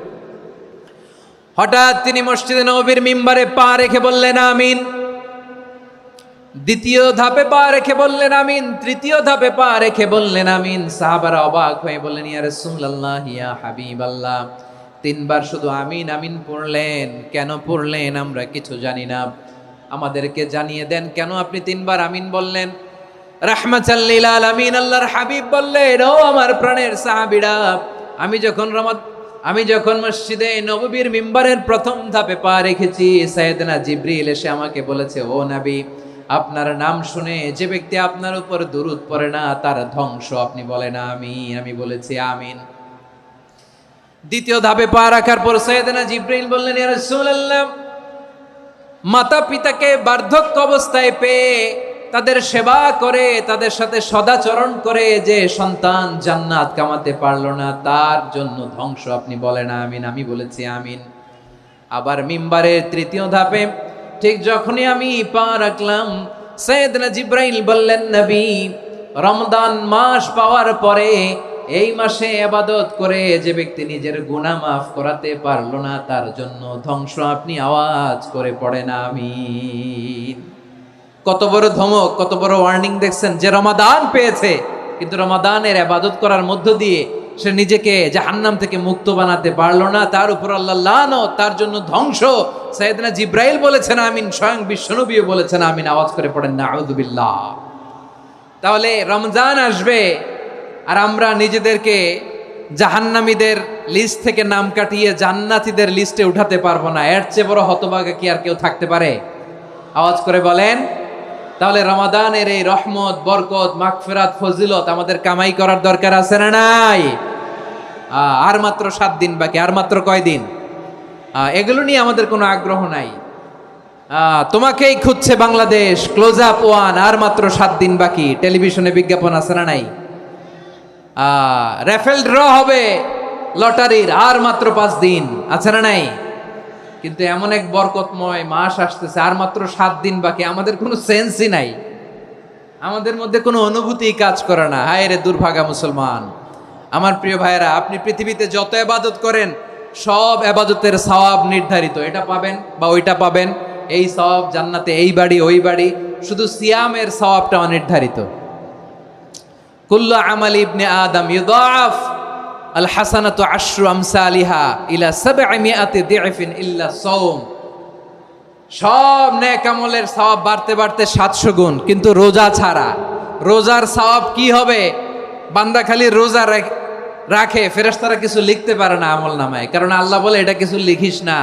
হঠাৎ তিনি মসজিদে নববীর মিম্বারে পা রেখে বললেন আমিন। দ্বিতীয় ধাপে পা রেখে বললেন আমিন, তৃতীয় ধাপে পা রেখে বললেন আমিন। সাহাবারা অবাক হয়ে বললেন ইয়া রাসূলুল্লাহ, ইয়া হাবিবাল্লাহ, 3 বার শুধু আমিন আমিন পড়লেন, কেন পড়লেন আমরা কিছু জানি না, আমাদেরকে জানিয়ে দেন কেন আপনি 3 বার আমিন বললেন। রাহমাতাল লিল আলামিন আল্লাহর হাবিব বললেন, ও আমার প্রাণের সাহাবীরা, আমি যখন মসজিদে নববীর মিম্বারের প্রথম ধাপে পা রেখেছি, সাইয়েদনা জিবরিল এসে আমাকে বলেছে, ও নবী, আপনার নাম শুনে যে ব্যক্তি আপনার উপর দুরূদ পড়ে না তার ধ্বংস। আপনি বলেন আমিন। আমি বলেছি আমিন। দ্বিতীয় ধাপে পা রাখার পর সাইয়েদনা জিবরিল বললেন, ইয়া রাসূলুল্লাহ, মাতা পিতাকে বার্ধক্য অবস্থায় পেয়ে তাদের সেবা করে, তাদের সাথে সদাচরণ করে যে সন্তান জান্নাত কামাতে পারলো না, তার জন্য ধ্বংস। আপনি বলেন আমিন। আমি বলেছি আমিন। আবার মিম্বারের তৃতীয় ধাপে ঠিক যখনই আমি পা রাখলাম, সাইয়েদনা জিবরাইল বললেন, নবী, রমজান মাস পাওয়ার পরে এই মাসে ইবাদত করে যে ব্যক্তি নিজের গুনাহ মাফ করাতে পারলো না, তার জন্য ধ্বংস। আপনি আওয়াজ করে পড়েন আমিন। কত বড় ধমক, কত বড় ওয়ার্নিং দেখছেন। যে রমাদান পেয়েছে কিন্তু রমাদানের ইবাদত করার মধ্য দিয়ে সে নিজেকে জাহান্নাম থেকে মুক্ত বানাতে পারলো না, তার উপর আল্লাহ লানত, তার জন্য ধ্বংস। সাইয়েদনা জিবরাইল বলেছেন আমিন, স্বয়ং বিশ্বনবীও বলেছেন আমিন। আওয়াজ করে পড়েন নাউযু বিল্লাহ। তাহলে রমজান আসবে আর আমরা নিজেদেরকে জাহান্নামীদের লিস্ট থেকে নাম কাটিয়ে জান্নাতীদের লিস্টে উঠাতে পারবো না। এর চেয়ে বড় হতভাগা কি আর কেউ থাকতে পারে? আওয়াজ করে বলেন। তাহলে রমাদানের এই রহমত, বরকত, মাগফিরাত, ফজিলত আমাদের কামাই করার দরকার আছে না নাই? আর মাত্র 7 দিন বাকি, আর মাত্র কয়দিন? এগুলো নিয়ে আমাদের কোনো আগ্রহ নাই। তোমাকেই খুঁজছে বাংলাদেশ, ক্লোজ আপ 1, আর মাত্র 7 দিন বাকি। টেলিভিশনে বিজ্ঞাপন আছে না নাই? রেফেল ড্র হবে লটারির, আর মাত্র 5 দিন, আছে না নাই? কিন্তু এমন এক বরকতময় মাস আসতেছে, আর মাত্র 7 দিন বাকি। আমাদের কোনো সেন্সই নাই, আমাদের মধ্যে কোনো অনুভূতি কাজ করে না। হায় রে দুর্ভাগা মুসলমান। আমার প্রিয় ভাইয়েরা, আপনি পৃথিবীতে যত ইবাদত করেন সব ইবাদতের সওয়াব নির্ধারিত। এটা পাবেন বা ওইটা পাবেন, এই সওয়াব জান্নাতে, এই বাড়ি ওই বাড়ি। শুধু সিয়ামের সওয়াবটা অনির্ধারিত। কুল্লু আমালি ইবনে আদম ইউদাফ আল হাসানাতু আশরু আমসালিহা ইলা 700 দি'ফিন ইল্লা সাওম। সব নেক আমলের সওয়াব বাড়তে বাড়তে 700 গুণ, কিন্তু রোজা ছাড়া। রোজার সওয়াব কি হবে? বান্দা খালি রোজা রাখে, ফেরেশতারা কিছু লিখতে পারে না আমল নামায়, কারণ আল্লাহ বলে এটা কিছু লিখিস না,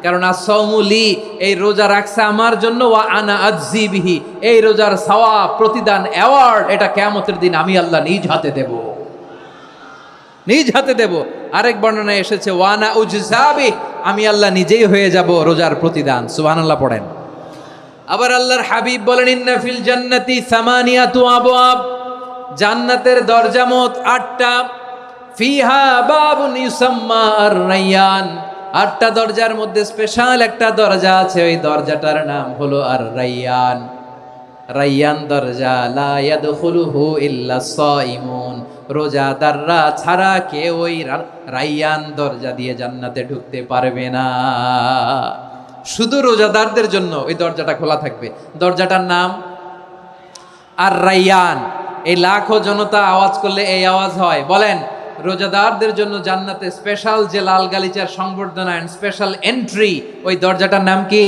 কারণ as-সাওমুলি, এই রোজা রাখছে আমার জন্য, ওয়া আনা আজজি বিহি, এই রোজার সওয়াব, প্রতিদান, অ্যাওয়ার্ড, এটা কিয়ামতের দিন আমি আল্লাহ নিজ হাতে দেব, নিজ হাতে দেব। আরেক বর্ণনায় এসেছে ওয়া আনা উজজাবি, আমি আল্লাহ নিজেই হয়ে যাব রোজার প্রতিদান। সুবহানাল্লাহ পড়েন। আবার আল্লাহর হাবিব বলেন ইন্না ফিল জান্নাতি 8 আবওয়াব, জান্নাতের দরজা মোট 8টা। ফিহা বাবুন ইউসাম্মা আর-রায়্যান, 8টা দরজার মধ্যে স্পেশাল একটা দরজা আছে, ওই দরজাটার নাম হলো আর-রায়্যান। রায়্যান দরজা, লা ইয়াদখুলুহু ইল্লা সাইমুন, রোজাদাররা ছাড়া কেউ ওই রায়্যান দরজা দিয়ে জান্নাতে ঢুকতে পারবে না। শুধু রোজাদারদের জন্য ওই দরজাটা খোলা থাকবে। দরজাটার নাম আর-রায়্যান। এই লাখো জনতা আওয়াজ করলে এই আওয়াজ হয়, বলেন রোজাদারদের জন্য জান্নাতে স্পেশাল যে লাল গালিচার সংবর্ধনা এন্ড স্পেশাল এন্ট্রি, ওই দরজাটার নাম কি?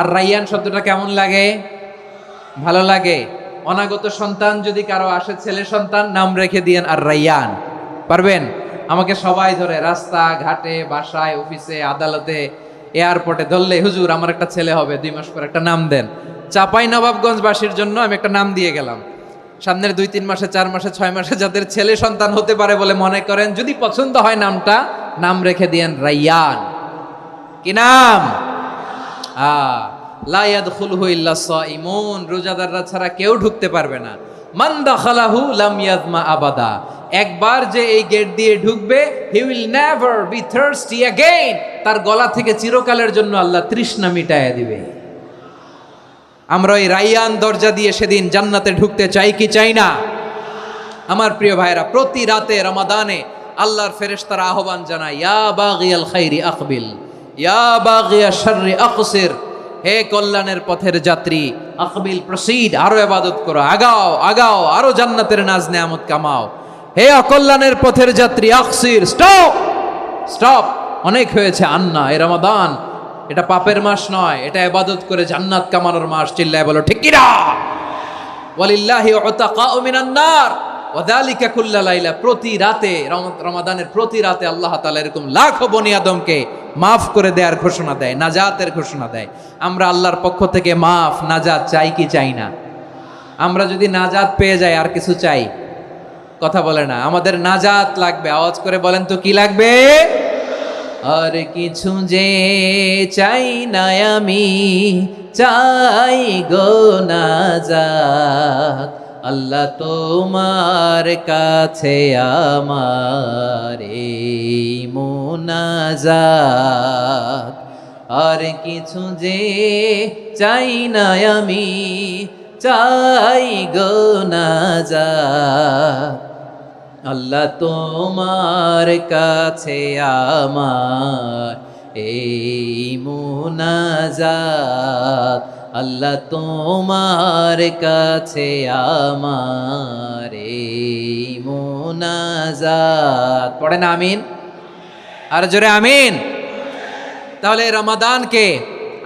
আর-রায়্যান শব্দটা কেমন লাগে? ভালো লাগে। অনাগত সন্তান যদি কারো আসে, ছেলে সন্তান, নাম রেখে দিয়েন আর-রায়্যান। পারবেন? আমাকে সবাই ধরে রাস্তা ঘাটে, বাসায়, অফিসে, আদালতে, এয়ারপোর্টে ধরলে, হুজুর আমার একটা ছেলে হবে 2 মাস পর, একটা নাম দেন। চাপাই নবাবগঞ্জবাসীর জন্য আমি একটা নাম দিয়ে গেলাম। সামনের 2-3 মাসে, 4 মাসে, 6 মাসে যাদের ছেলে সন্তান হতে পারে বলে মনে করেন, যদি পছন্দ হয় নামটা, নাম রেখে দিয়েন রায়্যান। কি নাম? লা ইয়াদখুলুহু ইল্লা সাইমুন, রোজাদাররা ছাড়া কেউ ঢুকতে পারবে না। মান দাখালাহু লাম ইয়াজমা আবাদা, একবার যে এই গেট দিয়ে ঢুকবে, he will never be thirsty again, তার গলা থেকে চিরকালের জন্য আল্লাহ তৃষ্ণা মিটায়া দিবে। আমরা ওই রায়্যান দরজা দিয়ে সেদিন জান্নাতে ঢুকতে চাই কি চাই না? আমার প্রিয় ভাইরা, প্রতি রাতে রমাদানে আল্লাহর ফেরেশতারা আহ্বান জানায়, ইয়া বাগিয়াল খাইরি আকবিল, ইয়া বাগিয়াশ শাররি আকসির, হে কল্যাণের পথের যাত্রী, আকবিল, প্রসিড, আরো ইবাদত করো, আগাও আগাও, আরো জান্নাতের নাজ নেয়ামত কামাও। হে অকল্যাণের পথের যাত্রী, আকসির, স্টপ স্টপ, অনেক হয়েছে। আন্না, এ রমাদান এটা পাপের মাস নয়, এটা ইবাদত করে জান্নাত কামানোর মাস। চিল্লায় বলো ঠিক কিনা? ওয়ালিল্লাহি উতাকাউ মিনান নার ওয়া যালিকা কুল্লা লাইলা, প্রতি রাতে, রমাদানের প্রতি রাতে আল্লাহ তাআলা এরকম লাখো বনি আদমকে মাফ করে দেওয়ার ঘোষণা দেয়, নাজাতের ঘোষণা দেয়। আমরা আল্লাহর পক্ষ থেকে মাফ, নাজাত চাই কি চাই না? আমরা যদি নাজাত পেয়ে যাই, আর কিছু চাই? কথা বলে না। আমাদের নাজাত লাগবে। আওয়াজ করে বলেন তো কি লাগবে? আর কিছু যে চাই না আমি, চাই গো নাজাত, আল্লাহ তোমার কাছে আমার এই মুনাজাত। আর কিছু যে চাই না আমি, চাই গো নাজাত, আল্লাহ তোমার কাছে আমার এই মুনাজাত, আল্লাহ তোমার কাছে আমার এই মুনাজাত। পড়েন আমিন, আর জোরে আমিন। তাহলে রমাদানকে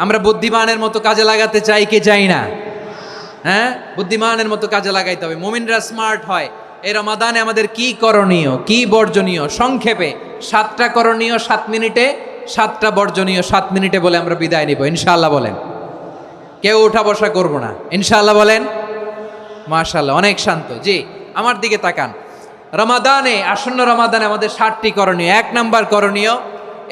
আমরা বুদ্ধিমানের মতো কাজে লাগাতে চাই কি চাই না? হ্যাঁ, বুদ্ধিমানের মতো কাজে লাগাইতে হবে। মুমিনরা স্মার্ট হয়। এই রমাদানে আমাদের কি করণীয়, কি বর্জনীয়, সংক্ষেপে 7টা করণীয় 7 মিনিটে, 7টা বর্জনীয় 7 মিনিটে বলে আমরা বিদায় নিব ইনশাআল্লাহ। বলেন কেউ উঠা বসা করবো না, ইনশাআল্লাহ বলেন। মাশাআল্লাহ, অনেক শান্ত। জি, আমার দিকে তাকান। রমাদানে, আসন্ন রমাদানে আমাদের 7টি করণীয়। 1 নাম্বার করণীয়,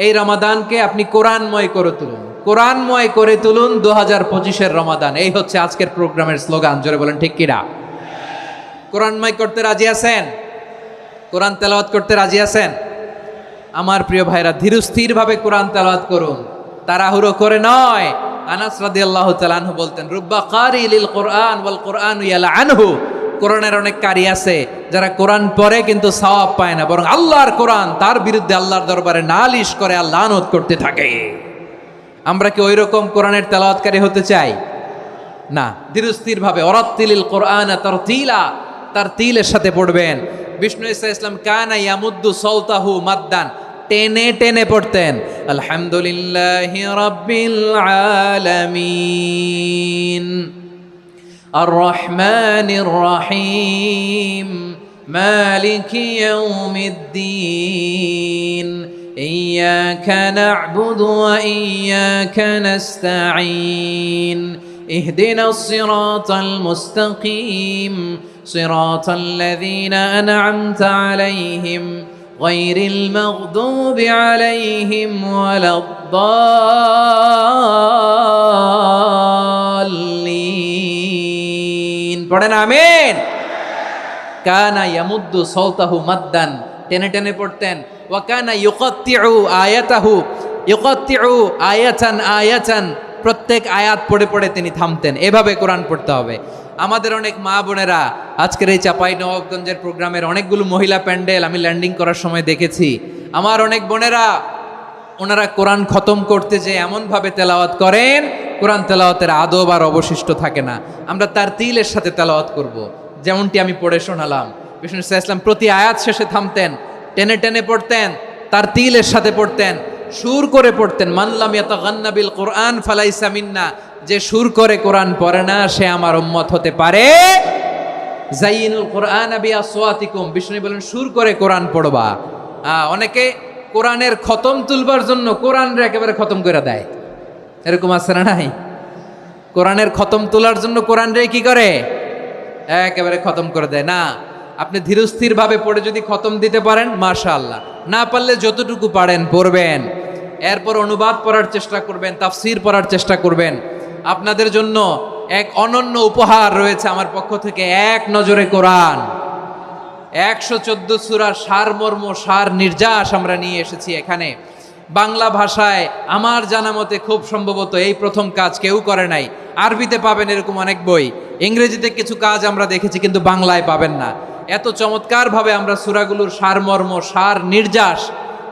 এই রমাদানকে আপনি কোরআনময় করে তুলুন। কোরআনময় করে তুলুন 2025-এর রমাদান। এই হচ্ছে আজকের প্রোগ্রামের স্লোগান। জোরে বলেন ঠিক কিনা? কোরআনময় করতে রাজি আছেন? কোরআন তেলাওয়াত করতে রাজি আছেন? আমার প্রিয় ভাইরা, ধীরস্থিরভাবে কোরআন তেলাওয়াত করুন, তাড়াহুড়ো করে নয়। আনাস রাদিয়াল্লাহু তাআলা আনহু বলতেন, রুব্বা কারি লিল কোরআন ওয়াল কোরআনু ইয়ালআনহু। কোরআনের অনেক কারি আছে যারা কোরআন পড়ে কিন্তু সওয়াব পায় না, বরং আল্লাহর কোরআন তার বিরুদ্ধে আল্লাহর দরবারে নালিশ করে আর লানত করতে থাকে। আমরা কি ওই রকম কোরআনের তেলাওয়াতকারী হতে চাই? না। ধীরস্থিরভাবে, ওয়ারাত্তিলিল কোরআন তারতিলা, তারতিলের সাথে পড়বেন। বিষ্ণু ঈসা ইসলাম কানা ইয়ামুদ্দু সাওতাহু মাদ্দান, টেনে টেনে পড়তেন। আলহামদুলিল্লাহি রাব্বিল আলামিন আর রহমানির রহিম মালিকি ইয়াউমিদ্দিন ইয়্যাকা না'বুদু ওয়া ইয়্যাকা নাস্তাঈন ইহদিনাস সিরাতাল মুস্তাকিম সিরাতাল লাযীনা আন'আমতা আলাইহিম গায়রিল মাগদুবি আলাইহিম ওয়ালাদ-দাল্লিন। পড়েন আমিন। কানা ইয়ামুদ্দু সাওতাহু মাদ্দান, টেনে টেনে পড়তেন। ওয়া কানা ইউকাত্তিউ আয়াতাহু, ইউকাত্তিউ আয়াতান আয়াতান, প্রত্যেক আয়াত পড়ে পড়ে তিনি থামতেন। এভাবে কোরআন পড়তে হবে। আমাদের অনেক মা বোনেরা, আজকের এই চাঁপাইনবাবগঞ্জের প্রোগ্রামের অনেকগুলো মহিলা প্যান্ডেল আমি ল্যান্ডিং করার সময় দেখেছি। আমার অনেক বোনেরা, ওনারা কোরআন খতম করতে যে এমনভাবে তেলাওয়াত করেন, কোরআন তেলাওয়াতের আদব আর অবশিষ্ট থাকে না। আমরা তারতিলের সাথে তেলাওয়াত করব, যেমনটি আমি পড়ে শোনালাম। বিষ্ণু ইসলাম প্রতি আয়াত শেষে থামতেন, টেনে টেনে পড়তেন, তারতিলের সাথে পড়তেন, সুর করে পড়তেন। মানলাম ইয়াতাগান্না বিল কোরআন ফালাইসা মিন্না, যে সুর করে কোরআন পড়ে না সে আমার উম্মত হতে পারে। যাইনুল কোরআন বিআসওয়াতিকুম, বিষ্ণু বলেন সুর করে কোরআন পড়বা। অনেকে কোরআনের খতম তুলবার জন্য কোরআনরে একেবারে খতম করে দেয়, এরকম আছে না নাই? কোরআনের খতম তোলার জন্য কোরআনরে কি করে? একেবারে খতম করে দেয়। না, আপনি ধীরস্থিরভাবে পড়ে যদি খতম দিতে পারেন মাশাআল্লাহ, না পারলে যতটুকু পারেন পড়বেন। এরপর অনুবাদ পড়ার চেষ্টা করবেন, তাফসির পড়ার চেষ্টা করবেন। আপনাদের জন্য এক অনন্য উপহার রয়েছে আমার পক্ষ থেকে, এক নজরে কোরআন। 114 সূরার সারমর্ম, সার নির্যাস আমরা নিয়ে এসেছি এখানে বাংলা ভাষায়। আমার জানা মতে খুব সম্ভবত এই প্রথম কাজ, কেউ করে নাই। আরবিতে পাবেন এরকম অনেক বই, ইংরেজিতে কিছু কাজ আমরা দেখেছি, কিন্তু বাংলায় পাবেন না। এত চমৎকারভাবে আমরা সূরাগুলোর সারমর্ম, সার নির্যাস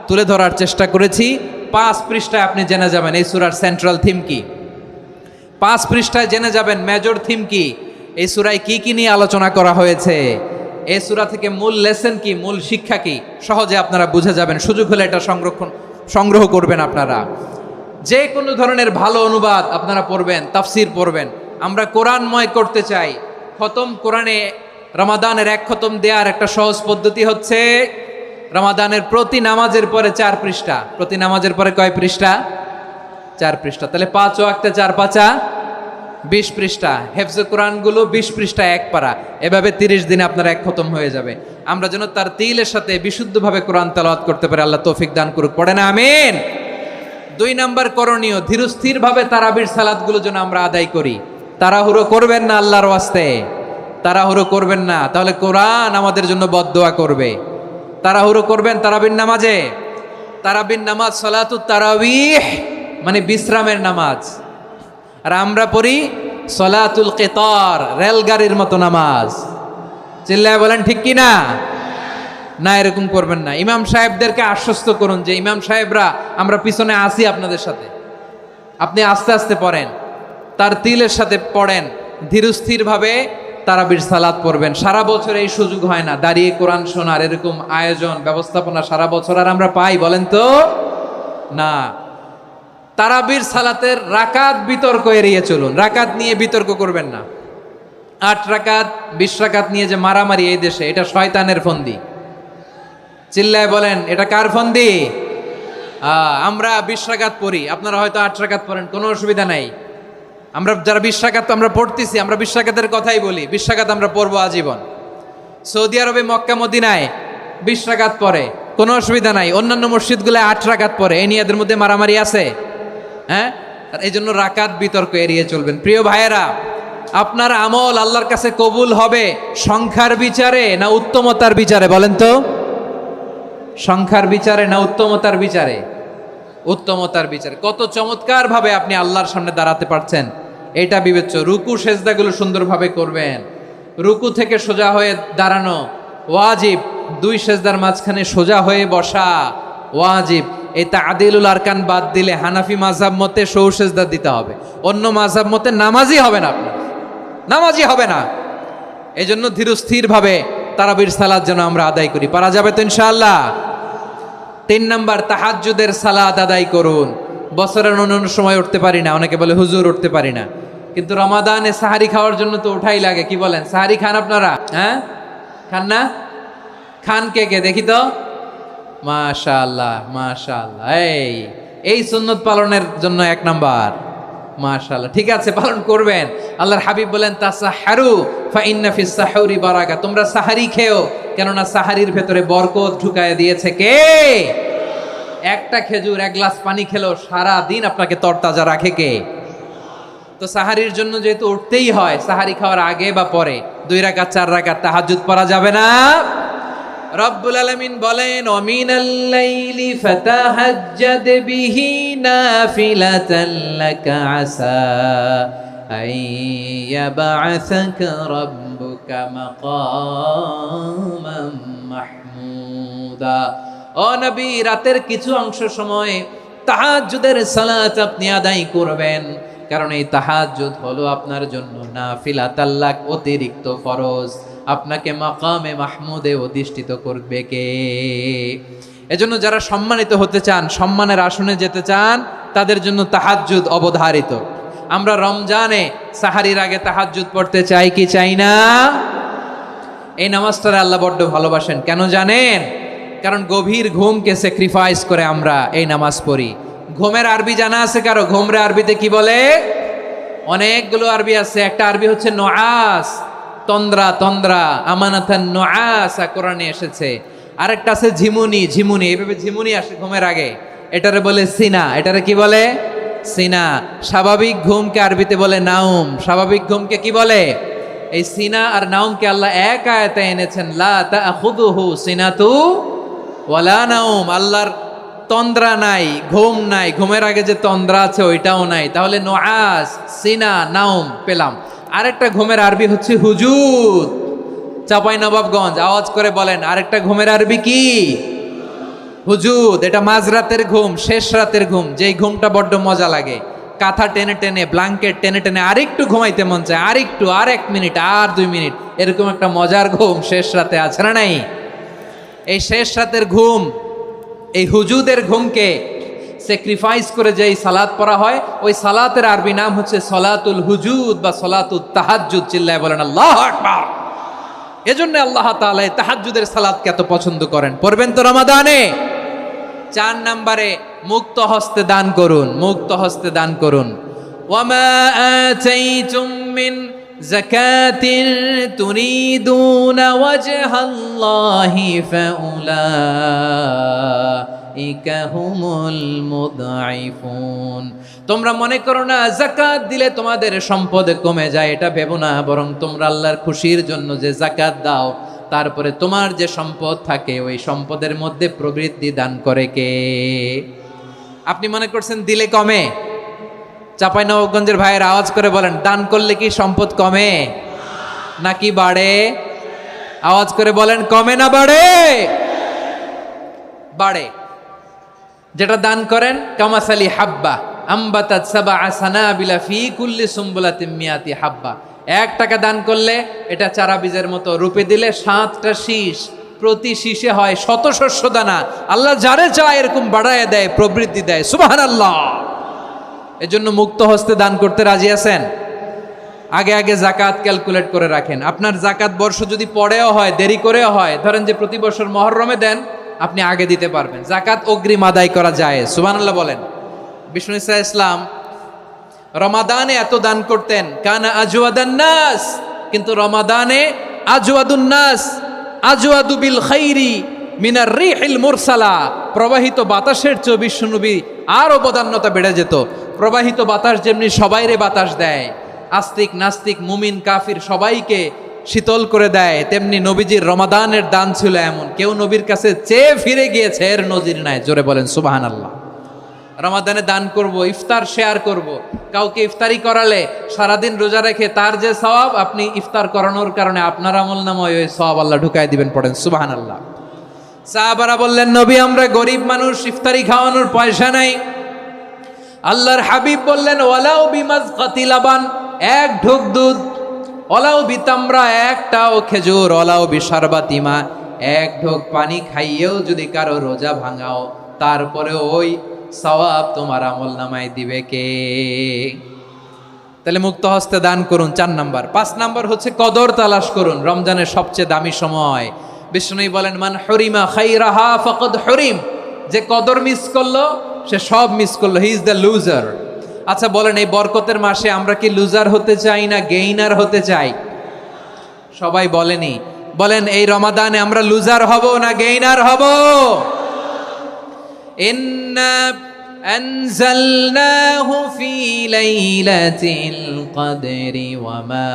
তুলে ধরার চেষ্টা করেছি। 5 পৃষ্ঠায় আপনি জেনে যাবেন এই সূরার সেন্ট্রাল থিম কি। 5 পৃষ্ঠায় জেনে যাবেন মেজর থিম কি, এই সূরায় কি কি নিয়ে আলোচনা করা হয়েছে, এই সূরা থেকে মূল লেসন কি, মূল শিক্ষা কি, সহজে আপনারা বুঝে যাবেন। সুযোগ হলে এটা সংগ্রহ করবেন। আপনারা যে কোনো ধরনের ভালো অনুবাদ আপনারা পড়বেন, তাফসির পড়বেন। আমরা কোরআনময় করতে চাই। খতম কোরআনে রমাদানের 1 খতম দেওয়ার একটা সহজ পদ্ধতি হচ্ছে, রমাদানের প্রতি নামাজের পরে 4 পৃষ্ঠা। প্রতি নামাজের পরে কয় পৃষ্ঠা? 4 পৃষ্ঠা। তাহলে 5 ওয়াক্তে 4 পাঁচা 20 পৃষ্ঠা। হেফজে কোরআনগুলো 20 পৃষ্ঠা 1 পারা। এভাবে 30 দিনে আপনার 1 খতম হয়ে যাবে। আমরা যেন তার তিলের সাথে বিশুদ্ধভাবে কোরআন তেলাওয়াত করতে পারি, আল্লাহ তৌফিক দান করুক। পড়ে না আমিন। 2 নাম্বার করণীয়, ধীরস্থিরভাবে তারাবির সালাতগুলো যেন আমরা আদায় করি। তাড়াহুড়ো করবেন না, আল্লাহর ওয়াস্তে তাড়াহুড়ো করবেন না, তাহলে কোরআন আমাদের জন্য বদদোয়া করবে। তাড়াহুড়ো করবেন তারাবির নামাজে। তারাবির নামাজ সালাতুত তারাবিহ মানে বিশ্রামের নামাজ, আর আমরা পড়ি সলাতুল কিতার, রেলগাড়ির মতো নামাজ। চিল্লায় বলেন ঠিক কি না? না, এরকম করবেন না। ইমাম সাহেবদেরকে আশ্বস্ত করুন যে ইমাম সাহেবরা আমরা পিছনে আসি আপনাদের সাথে, আপনি আস্তে আস্তে পড়েন, তার তিলের সাথে পড়েন, ধীরস্থিরভাবে তারাবির সালাত পড়বেন। সারা বছর এই সুযোগ হয় না দাঁড়িয়ে কোরআন শোনার, এরকম আয়োজন ব্যবস্থাপনা সারা বছর আর আমরা পাই বলেন তো? না। তারাবির সালাতের রাকাত বিতর্ক এড়িয়ে চলুন। রাকাত নিয়ে বিতর্ক করবেন না। 8 রাকাত 20 রাকাত নিয়ে যে মারামারি এই দেশে, এটা শয়তানের ফন্দি। চিল্লায় বলেন এটা কার ফন্দি? আমরা 20 রাকাত পড়ি, আপনারা হয়তো 8 রাকাত পড়েন, কোনো অসুবিধা নাই। আমরা যারা 20 রাকাত আমরা পড়তেছি, আমরা 20 রাকাতের কথাই বলি, 20 রাকাত আমরা পড়বো আজীবন। সৌদি আরবে মক্কা মদিনায় 20 রাকাত পড়ে, কোনো অসুবিধা নাই। অন্যান্য মসজিদগুলোয় 8 রাকাত পড়ে, এই নিয়ে এদের মধ্যে মারামারি আছে? হ্যাঁ, এই জন্য রাকাত বিতর্ক এড়িয়ে চলবেন। প্রিয় ভাইয়েরা, আপনার আমল আল্লাহর কাছে কবুল হবে সংখ্যার বিচারে না উত্তমতার বিচারে? বলেন তো, সংখ্যার বিচারে না উত্তমতার বিচারে? উত্তমতার বিচারে। কত চমৎকার ভাবে আপনি আল্লাহর সামনে দাঁড়াতে পারছেন এটা বিবেচ্য। রুকু সেজদাগুলো সুন্দরভাবে করবেন, রুকু থেকে সোজা হয়ে দাঁড়ানো ওয়াজিব, 2 সেজদার মাঝখানে সোজা হয়ে বসা ওয়াজিব। এই তাদিলুল আরকান বাদ দিলে হানাফি মাযহাব মতে সৌ সেজদা দিতে হবে, অন্য মাযহাব মতে নামাজই হবে না, আপনার নামাজই হবে না। এই জন্য ধীরস্থির ভাবে তারাবির সালাত যেন আমরা আদায় করি। পারা যাবে তো ইনশাআল্লাহ? 3 নাম্বার, তাহাজ্জুদের সালাত আদায় করুন। বছরের অন্য সময় উঠতে পারি না, অনেকে বলে হুজুর উঠতে পারি না, কিন্তু রমাদানে সাহারি খাওয়ার জন্য তো উঠাই লাগে। কি বলেন, সাহারি খান আপনারা? হ্যাঁ, খান না? খান কে কে দেখি তো? মাশাআল্লাহ মাশাআল্লাহ, এই সুন্নত পালনের জন্য 1 নাম্বার। মাশাআল্লাহ, ঠিক আছে, পালন করবেন। আল্লাহর হাবিব বলেন তাসাহহারু ফা ইন্না ফিস সাহুরি বারাকা, তোমরা সাহারি খেও, কেননা সাহারির ভেতরে বরকত ঢুকায় দিয়েছে কে? একটা খেজুর, 1 গ্লাস পানি খেলো সারা দিন আপনাকে তরতাজা রাখে কে? তো সাহারির জন্য যেহেতু উঠতেই হয়, সাহারি খাওয়ার আগে বা পরে 2 রাকাত 4 রাকাত তাহাজ্জুদ পড়া যাবে না? রব্বুল আলামিন বলেন ওয়ামিনাল লাইলি ফাতাহাজ্জাদ বিহি নাফিলাতান লাকা আসা আইয়াবআসাকা রাব্বুকা মাকামান মাহমুদা। ও নবী, রাতের কিছু অংশ সময় তাহাজ্জুদের সালাত আপনি আদায় করবেন, কারণ এই তাহাজ্জুদ হলো আপনার জন্য নাফিলাতাল লাক, অতিরিক্ত ফরজ। আপনাকে মাকামে মাহমুদে অধিষ্ঠিত করবে কে? এজন্য যারা সম্মানিত হতে চান, সম্মানের আসনে যেতে চান, তাদের জন্য তাহাজ্জুদ অবধারিত। আমরা রমজানে সাহারির আগে তাহাজ্জুদ পড়তে চাই কি চাই না? এই নামাজটারে আল্লাহ বড্ড ভালোবাসেন। কেন জানেন? কারণ গভীর ঘুমকে স্যাক্রিফাইস করে আমরা এই নামাজ পড়ি। ঘুমের আরবি জানা আছে কারো? ঘুমরে আরবিতে কি বলে? অনেকগুলো আরবি আছে। একটা আরবি হচ্ছে নুআস, তন্দ্রা, তন্দ্রা, আমানাতান নুআসা কোরআনে এসেছে। আরেকটা আছে ঝিমুনি, ঝিমুনি, এইভাবে ঝিমুনি আসে ঘুমের আগে, এটারে বলে সিনা। এটারে কি বলে? সিনা। স্বাভাবিক ঘুমকে আরবিতে বলে নাউম। স্বাভাবিক ঘুমকে কি বলে? এই সিনা আর নাউমকে আল্লাহ এক আয়াতে এনেছেন, লা তাখুযুহু সিনাতু ওয়ালা নাউম। আল্লাহর তন্দ্রা নাই, ঘুম নাই, ঘুমের আগে যে তন্দ্রা আছে ওইটাও নাই। তাহলে নুআস, সিনা, নাউম পেলাম। আরেকটা ঘুমের আরবি হচ্ছে হুজুদ। চাঁপাইনবাবগঞ্জ আওয়াজ করে বলেন, আরেকটা ঘুমের আরবি কি? হুজুদ। এটা মাঝরাতের ঘুম, শেষ রাতের ঘুম, যেই ঘুমটা বড্ড মজা লাগে। কাঁথা টেনে টেনে, ব্ল্যাঙ্কেট টেনে টেনে আরেকটু ঘুমাইতে মন চায়, আরেকটু, আর 1 মিনিট, আর 2 মিনিট, এরকম একটা মজার ঘুম শেষ রাতে আছে না নাই? এই শেষ রাতের ঘুম, এই হুজুদের ঘুমকে স্যাক্রিফাইস করে যেই সালাত পড়া হয়, ওই সালাতের আরবি নাম হচ্ছে সলাতুল হুজুদ বা সলাতুত তাহাজ্জুদ। চিল্লায় বলেন আল্লাহু আকবার। এজন্য আল্লাহ তাআলা তাহাজ্জুদের সালাতকে এত পছন্দ করেন। পড়বেন তো রমাদানে? 4 নম্বরে, মুক্ত হস্তে দান করুন, মুক্ত হস্তে দান করুন। ওয়ামা আতাইতুম মিন যাকাতিন তুরিদুনা ওয়াজহাল্লাহি ফাউলাইকা হুমুল মুদঈফুন। তোমরা মনে করো না যাকাত দিলে তোমাদের সম্পদ কমে যায়, এটা ভেবো না, বরং তোমরা আল্লাহর খুশির জন্য যে যাকাত দাও, তারপরে তোমার যে সম্পদ থাকে ওই সম্পদের মধ্যে প্রবৃদ্ধি দান করে কে? আপনি মনে করছেন দিলে কমে? চাঁপাইনবাবগঞ্জের ভাইয়ের আওয়াজ করে বলেন, দান করলে কি সম্পদ কমে নাকি বাড়ে? আওয়াজ করে বলেন, কমে না বাড়ে? বাড়ে। যেটা দান করেন, কামাসালি হাব্বা আম্বাতাত সাবআ সানাবিলা ফি কুল্লি সুম্বুলাতিন মিয়াতি হাব্বা। 1 টাকা দান করলে এটা চারা বীজের মতো, রূপে দিলে 7টা শীষ, প্রতি শীষে হয় 100 শস্য দানা। আল্লাহ যারে চায় এরকম বাড়ায় দেয়, প্রবৃদ্ধি দেয়। সুবহানাল্লাহ। এজন্য মুক্ত হস্তে দান করতে রাজি আছেন? আগে আগে যাকাত ক্যালকুলেট করে রাখেন। আপনার যাকাত বর্ষ যদি পরেও হয়, দেরি করেও হয়, ধরেন যে প্রতি বছর মুহররমে দেন, আপনি আগে দিতে পারবেন। যাকাত অগ্রিম আদায় করা যায়। সুবহানাল্লাহ বলেন। বিষ্ণু ইসা ইসলাম রমাদানে এত দান করতেন, কানা আজওয়াদান নাস, কিন্তু রমাদানে আজওয়াদুন নাস আজওয়াদু বিল খাইরি মিনার রিহিল মুরসালা, প্রবাহিত বাতাসের চেয়ে বিশ্বনবী আরো বদান্যতা বেড়ে যেত। প্রবাহিত বাতাস যেমনি সবাইরে বাতাস দেয়, আস্তিক নাস্তিক মুমিন কাফির সবাইকে শীতল করে দেয়, তেমনি নবীজির রমাদানের দান ছিল এমন, কেউ নবীর কাছে চেয়ে ফিরে গিয়েছে এর নজির নাই। জোরে বলেন সুবহানাল্লাহ। রমাদানে দান করব, ইফতার শেয়ার করব। কাউকে ইফতারি করালে সারাদিন রোজা রেখে তার যে সওয়াব, আপনি ইফতার করানোর কারণে আপনার আমলনামায় ওই সওয়াব আল্লাহ ঢুকায় দিবেন। পড়েন সুবহানাল্লাহ। সাহাবারা বললেন, নবী আমরা গরিব মানুষ, ইফতারি খাওয়ানোর পয়সা নাই। আল্লাহর হাবিব বললেন, ওয়ালাউ বিমাজকাতি লাবান, এক ঢোক দুধ, ওয়ালাউ বিতামরা, একটাও খেজুর, ওয়ালাউ বিশারবাতিমা, এক ঢোক পানি খাইয়েও যদি কারো রোজা ভাঙাও, তারপরে ওই সওয়াব তোমার আমলনামায় দিবে কে? তাহলে মুক্ত হস্তে দান করুন, 4 নাম্বার। 5 নাম্বার হচ্ছে কদর তালাশ করুন। রমজানের সবচেয়ে দামি সময়। বিষ্ণু বলেন, মান হরিমা খাইরাহা ফাকাদ হরিম, যে কদর মিস করলো সে সব মিস করলো, হি ইজ দ্য লুজার। আচ্ছা বলেন, এই বরকতের মাসে আমরা কি লুজার হতে চাই না গেইনার হতে চাই? সবাই বলেনি, বলেন এই রমাদানে আমরা লুজার হব না গেইনার হব? ইন্না আনজালনাহু ফি লাইলাতিল কদরি ওয়া মা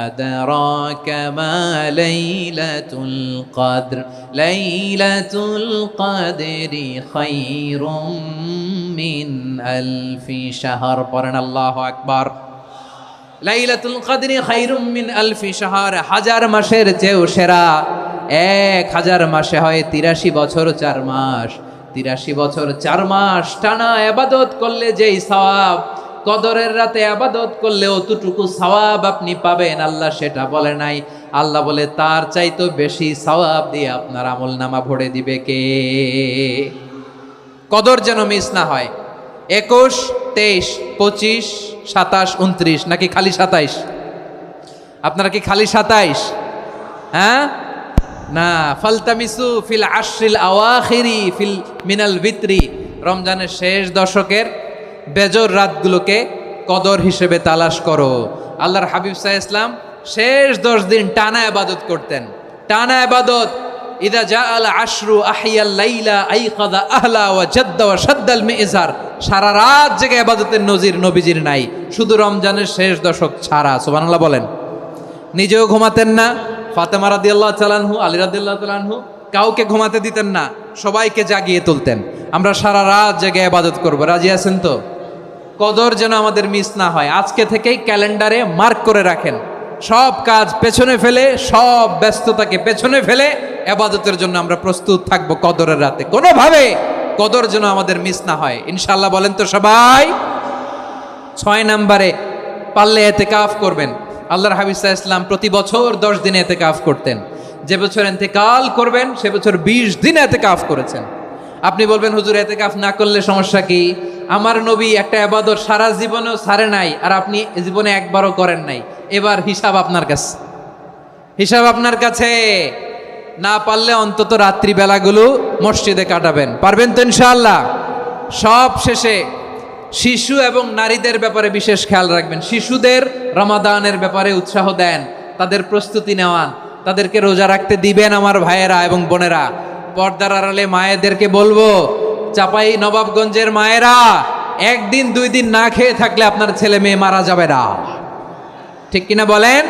আদরাকা মা লাইলাতুল কদর, লাইলাতুল কদরি খায়রুম মিন আলফি শাহর। পড়েন আল্লাহু আকবার। লাইলাতুল কদরি খায়রুম মিন আলফি শাহর, 1000 মাসের চেয়েও সেরা। 1000 মাসে হয় 83 বছর 4 মাস। 83 বছর 4 মাস টানা ইবাদত করলে যেই সওয়াব, কদরের রাতে ইবাদত করলে অতটুকু সওয়াব আপনি পাবেন, আল্লাহ সেটা বলে নাই। আল্লাহ বলে তার চাইতে বেশি সওয়াব দিয়ে আপনার আমলনামা ভরে দিবে কে? কদর যেন মিস না হয়। 21, 23, 25, 27, 29, নাকি খালি 27? আপনারা কি খালি 27? হ্যাঁ না, ফালতামিসু ফিল আশরিল আওয়াখিরি ফিল মিনাল ভিতরি, রমজানের শেষ দশকের বেজর রাতগুলোকে কদর হিসেবে তালাশ করো। আল্লাহর হাবিব সাল্লাল্লাহু আলাইহি ওয়াসাল্লাম শেষ 10 দিন টানা ইবাদত করতেন, টানা ইবাদত। ইদা জাআল আশরু আহিয়াল লাইলা আইকাদা আহলা ওয়া জাদ্দা ওয়া শাদ্দাল মিজার, সারা রাত জেগে ইবাদতের নজির নবীজির নাই, শুধু রমজানের শেষ দশক ছাড়া। সুবহানাল্লাহ বলেন। নিজেও ঘুমাতেন না। ফাতেমা রাদিয়াল্লাহু তাআলা আনহু, আলী রাদিয়াল্লাহু তাআলা আনহু কাউকে ঘুমাতে দিতেন না, সবাইকে জাগিয়ে তুলতেন। আমরা সারা রাত জেগে ইবাদত করব, রাজি আছেন তো? কদর যেন আমাদের মিস না হয়। আজকে থেকেই ক্যালেন্ডারে মার্ক করে রাখেন, সব কাজ পেছনে ফেলে, সব ব্যস্ততাকে পেছনে ফেলে ইবাদতের জন্য আমরা প্রস্তুত থাকবো কদরের রাতে। কোনোভাবে কদর যেন আমাদের মিস না হয়, ইনশাআল্লাহ। বলেন তো সবাই। 6 নম্বরে পারলে ইতিকাফ করবেন। আল্লাহর হাবিব সাল্লাল্লাহু আলাইহি ওয়াসাল্লাম প্রতি বছর 10 দিন ইতিকাফ করতেন। যে বছর ইন্তেকাল করবেন সে বছর 20 দিন ইতিকাফ করেছেন। আপনি বলবেন, হুজুর ইতিকাফ না করলে সমস্যা কি? আমার নবী একটা ইবাদত সারা জীবনেও ছাড়ে নাই, আর আপনি জীবনে একবারও করেন নাই। এবার হিসাব আপনার কাছে, হিসাব আপনার কাছে। না পারলে অন্তত রাত্রি বেলাগুলো মসজিদে কাটাবেন। পারবেন তো ইনশাআল্লাহ? সব শেষে শিশু এবং নারীদের ব্যাপারে বিশেষ খেয়াল রাখবেন। শিশুদের রমাদানের ব্যাপারে উৎসাহ দেন, তাদের প্রস্তুতি নেওয়ান, তাদেরকে রোজা রাখতে দিবেন। আমার ভাইয়েরা এবং বোনেরা, পর্দার আড়ালে মায়েদেরকে বলবো, চাপাই নবাবগঞ্জের মায়েরা, 1 দিন 2 দিন না খেয়ে থাকলে আপনার ছেলে মেয়ে মারা যাবে না, ঠিক কিনা বলেন?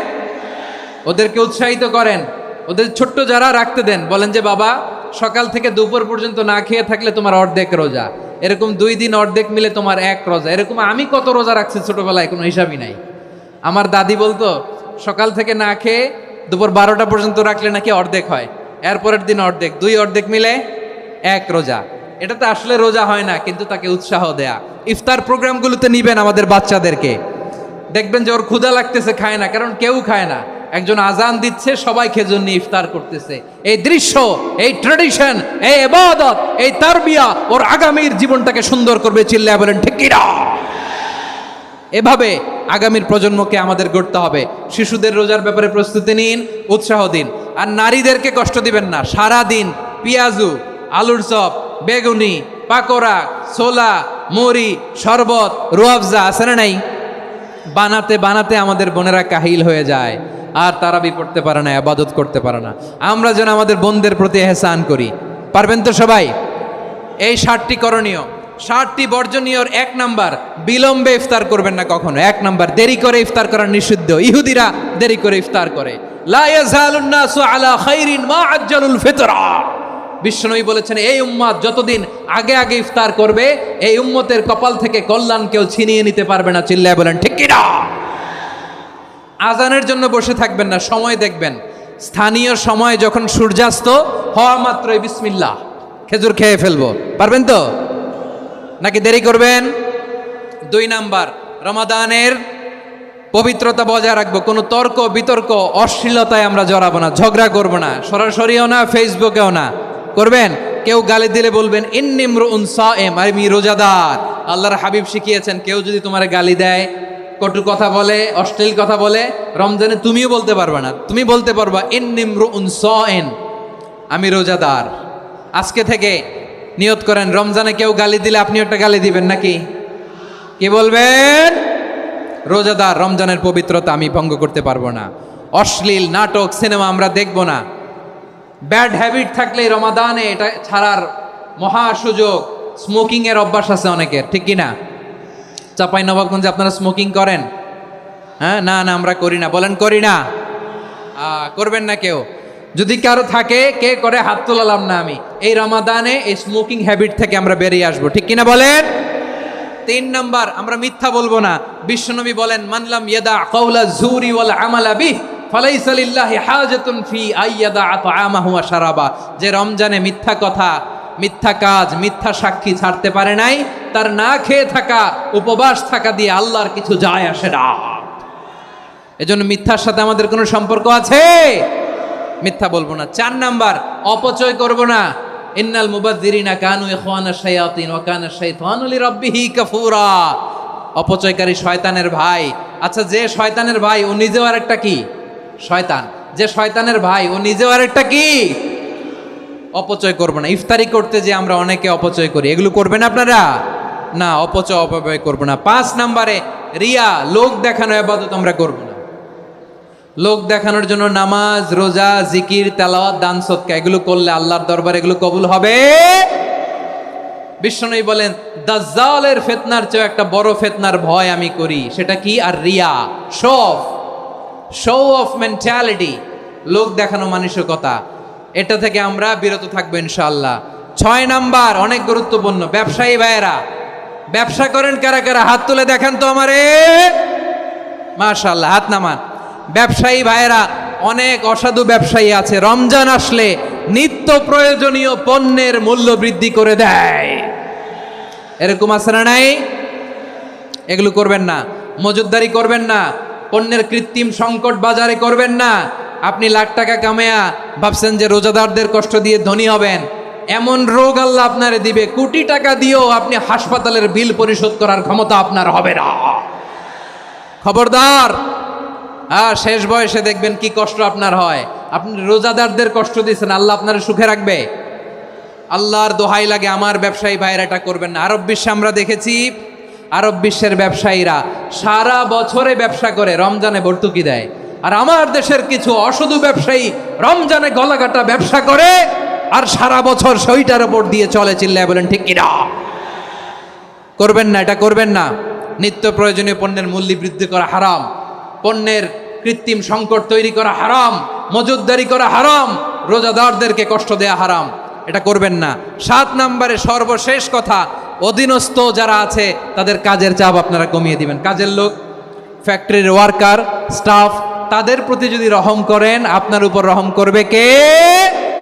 ওদেরকে উৎসাহিত করেন, ওদের ছোট্ট যারা রাখতে দেন, বলেন যে বাবা সকাল থেকে দুপুর পর্যন্ত না খেয়ে থাকলে তোমার অর্ধেক রোজা, এরকম 2 দিন অর্ধেক মিলে তোমার 1 রোজা। এরকম আমি কত রোজা রাখছি ছোটবেলায়, কোনো হিসাবই নাই। আমার দাদি বলতো সকাল থেকে না খেয়ে দুপুর 12টা পর্যন্ত রাখলে নাকি অর্ধেক হয়, এরপরের দিন অর্ধেক, 2 অর্ধেক মিলে 1 রোজা। এটা তো আসলে রোজা হয় না, কিন্তু তাকে উৎসাহ দেয়া। ইফতার প্রোগ্রামগুলোতে নিবেন আমাদের বাচ্চাদেরকে, দেখবেন যে ওর ক্ষুধা লাগতেছে, খায় না, কারণ কেউ খায় না। একজন আজান দিচ্ছে, সবাই খেজুর নিয়ে ইফতার করতেছে। এই দৃশ্য, এই ট্র্যাডিশন, এই ইবাদত, এই তারবিয়া ওর আগামীর জীবনটাকে সুন্দর করবে। চিল্লায় বলেন ঠিক কি না? এভাবে আগামীর প্রজন্মকে আমাদের গড়তে হবে। শিশুদের রোজার ব্যাপারে প্রস্তুতি নিন, উৎসাহ দিন। আর নারীদেরকে কষ্ট দিবেন না। সারা দিন পেঁয়াজু, আলুর চপ, বেগুনি, পাকোড়া, ছোলা, মুড়ি, শরবত, রুয়াবজা আছে না নাই? বানাতে বানাতে আমাদের বোনেরা কাহিল হয়ে যায়, আর তারাবি পড়তে পারে না, ইবাদত করতে পারে না। আমরা যেন আমাদের বোনদের প্রতি এহসান করি। পারবেন তো সবাই? এই 60টি করণীয়, 60টি বর্জনীয়র 1 নাম্বার, বিলম্বে ইফতার করবেন না কখনো। 1 নাম্বার, দেরি করে ইফতার করা নিষিদ্ধ। ইহুদিরা দেরি করে ইফতার করে। লা ইয়াজালুন নাসু আলা খাইরিন মা আজ্জালুল ফিতরা। বিশ্বনবী বলেছেন, এই উম্মত যতদিন আগে আগে ইফতার করবে, এই উম্মতের কপাল থেকে কল্যাণ কেউ ছিনিয়ে নিতে পারবে না। চিল্লায় বলেন ঠিক কি না? আজানের জন্য বসে থাকবেন না, সময় দেখবেন। স্থানীয় সময় যখন সূর্যাস্ত হওয়া মাত্রই বিসমিল্লাহ, খেজুর খেয়ে ফেলবো। পারবেন তো নাকি দেরি করবেন? 2 নাম্বার, রমাদানের পবিত্রতা বজায় রাখবো। কোনো তর্ক বিতর্ক অশ্লীলতায় আমরা জড়াবো না, ঝগড়া করবো না, সরাসরিও না, ফেসবুকেও না। করবেন? কেউ গালি দিলে বলবেন ইন্নী ইমরুউন সায়েম, আমি রোজাদার। আল্লাহর হাবিব শিখিয়েছেন, কেউ যদি তোমার গালি দেয়, কটু কথা বলে, অশ্লীল কথা বলে, রমজানে তুমিও বলতে পারবে না। তুমি বলতে পারবা ইন্নী ইমরুউন সায়েম, আমি রোজাদার। আজকে থেকে নিয়ত করেন, রমজানে কেউ গালি দিলে আপনি একটা গালি দিবেন নাকি? কি বলবেন? রোজাদার, রমজানের পবিত্রতা আমি ভঙ্গ করতে পারবো না। অশ্লীল নাটক, সিনেমা আমরা দেখব না। ব্যাড হ্যাবিট থাকলে রমাদানে এটা ছাড়ার মহা সুযোগ। স্মোকিং এর অভ্যাস আছে অনেকের, ঠিক কি না? চাঁপাইনবাবগঞ্জে আপনারা স্মোকিং করেন? হ্যাঁ, না না আমরা করি না। বলেন করি না? করবেন না কেউ? যদি কারো থাকে, কে করে হাত তোলালাম না আমি। এই রমাদানে এই স্মোকিং হ্যাবিট থেকে আমরা বেরিয়ে আসবো, ঠিক কিনা বলেন? 3 নাম্বার, আমরা মিথ্যা বলবো না। বিশ্বনবী বলেন, মানলাম ইয়াদা কাওলা যুরি ওয়াল আমালা বিহি ফালাইসা লিল্লাহি হাজাতুন ফি আইয়াদা তাআমাহু ওয়া শারাবা। যে রমজানে মিথ্যা কথা, মিথ্যা কাজ, মিথ্যা সাক্ষী ছাড়তে পারে নাই, তার না খেয়ে থাকা, উপবাস থাকা দিয়ে আল্লাহর কিছু যায় আসে না। এজন্য মিথ্যার সাথে আমাদের কোনো সম্পর্ক আছে? মিথ্যা বলবো না। 4 নাম্বার, অপচয় করব না। ইন্নাল মুবাযযিরিনা কানু ইখওয়ানাশ শায়াতিন ওয়া কানা শাইতানু লিরাব্বিহি কাফুরা। অপচয়কারী শয়তানের ভাই। আচ্ছা, যে শয়তানের ভাই ও নিজেও আরেকটা কি? শয়তান। যে শয়তানের ভাই ও নিজেও আরেকটা কি? অপচয় করব না। ইফতারি করতে যে আমরা অনেকে অপচয় করি, এগুলো করবেন আপনারা? না, অপচয় অপব্যয় করব না। 5 নাম্বারে, রিয়া, লোক দেখানো ইবাদত আমরা করব না। লোক দেখানোর জন্য নামাজ, রোজা, জিকির, তেলাওয়াত, দান, সদকা এগুলো করলে আল্লাহর দরবারে এগুলো কবুল হবে? বিশ্বনবী বলেন, দাজ্জালের ফিতনার চেয়ে একটা বড় ফিতনার ভয় আমি করি। সেটা কি? আর রিয়া, শো অফ মেন্টালিটি, লোক দেখানো মানসিকতা। এটা থেকে আমরা বিরত থাকবো ইনশাআল্লাহ। 6 নাম্বার, অনেক গুরুত্বপূর্ণ। ব্যবসায়ী ভাইয়েরা, ব্যবসা করেন কারা কারা? হাত তুলে দেখান তো আমারে। মাশাআল্লাহ, হাত নামান। ব্যবসায়ী ভাইয়েরা, অনেক অসাধু ব্যবসায়ী আছে, রমজান আসলে নিত্য প্রয়োজনীয় পণ্যের মূল্য বৃদ্ধি করে দেয়। এরকম আছে না নাই? এগুলো করবেন না। মজুদদারি করবেন না। পণ্যের কৃত্রিম সংকট বাজারে করবেন না। আপনি লাখ টাকা কামায়া ভাবছেন যে রোজাদারদের কষ্ট দিয়ে ধনী হবেন। এমন রোগ আল্লাহ আপনারে দিবে, কোটি টাকা দিয়েও আপনি হাসপাতালের বিল পরিশোধ করার ক্ষমতা আপনার হবে না। খবরদার। শেষ বয়সে দেখবেন কি কষ্ট আপনার হয়। আপনি রোজাদারদের কষ্ট দিয়েছেন, আল্লাহ আপনার সুখে রাখবে? আল্লাহর দোহাই লাগে, আমার ব্যবসায়ী ভাইয়েরা এটা করবেন না। আরব বিশ্বে আমরা দেখেছি, আরব বিশ্বের ব্যবসায়ীরা সারা বছরে ব্যবসা করে, রমজানে ভর্তুকি দেয়। আর আমার দেশের কিছু অসাধু ব্যবসায়ী রমজানে গলাকাটা ব্যবসা করে আর সারা বছর সইটার উপর দিয়ে চলে। চিল্লায় বলেন ঠিক কিনা? করবেন না, এটা করবেন না। নিত্য প্রয়োজনীয় পণ্যের মূল্য বৃদ্ধি করা হারাম, পণ্যের কৃত্রিম সংকট তৈরি করা হারাম, মজুদদারি করা হারাম, রোজাদারদেরকে কষ্ট দেয়া হারাম। এটা করবেন না। 7 নাম্বারে সর্বশেষ কথা, অধীনস্থ যারা আছে তাদের কাজের চাপ আপনারা কমিয়ে দিবেন। কাজের লোক, ফ্যাক্টরির ওয়ার্কার, স্টাফ, তাদের প্রতি যদি রহম করেন, আপনার উপর রহম করবে কে?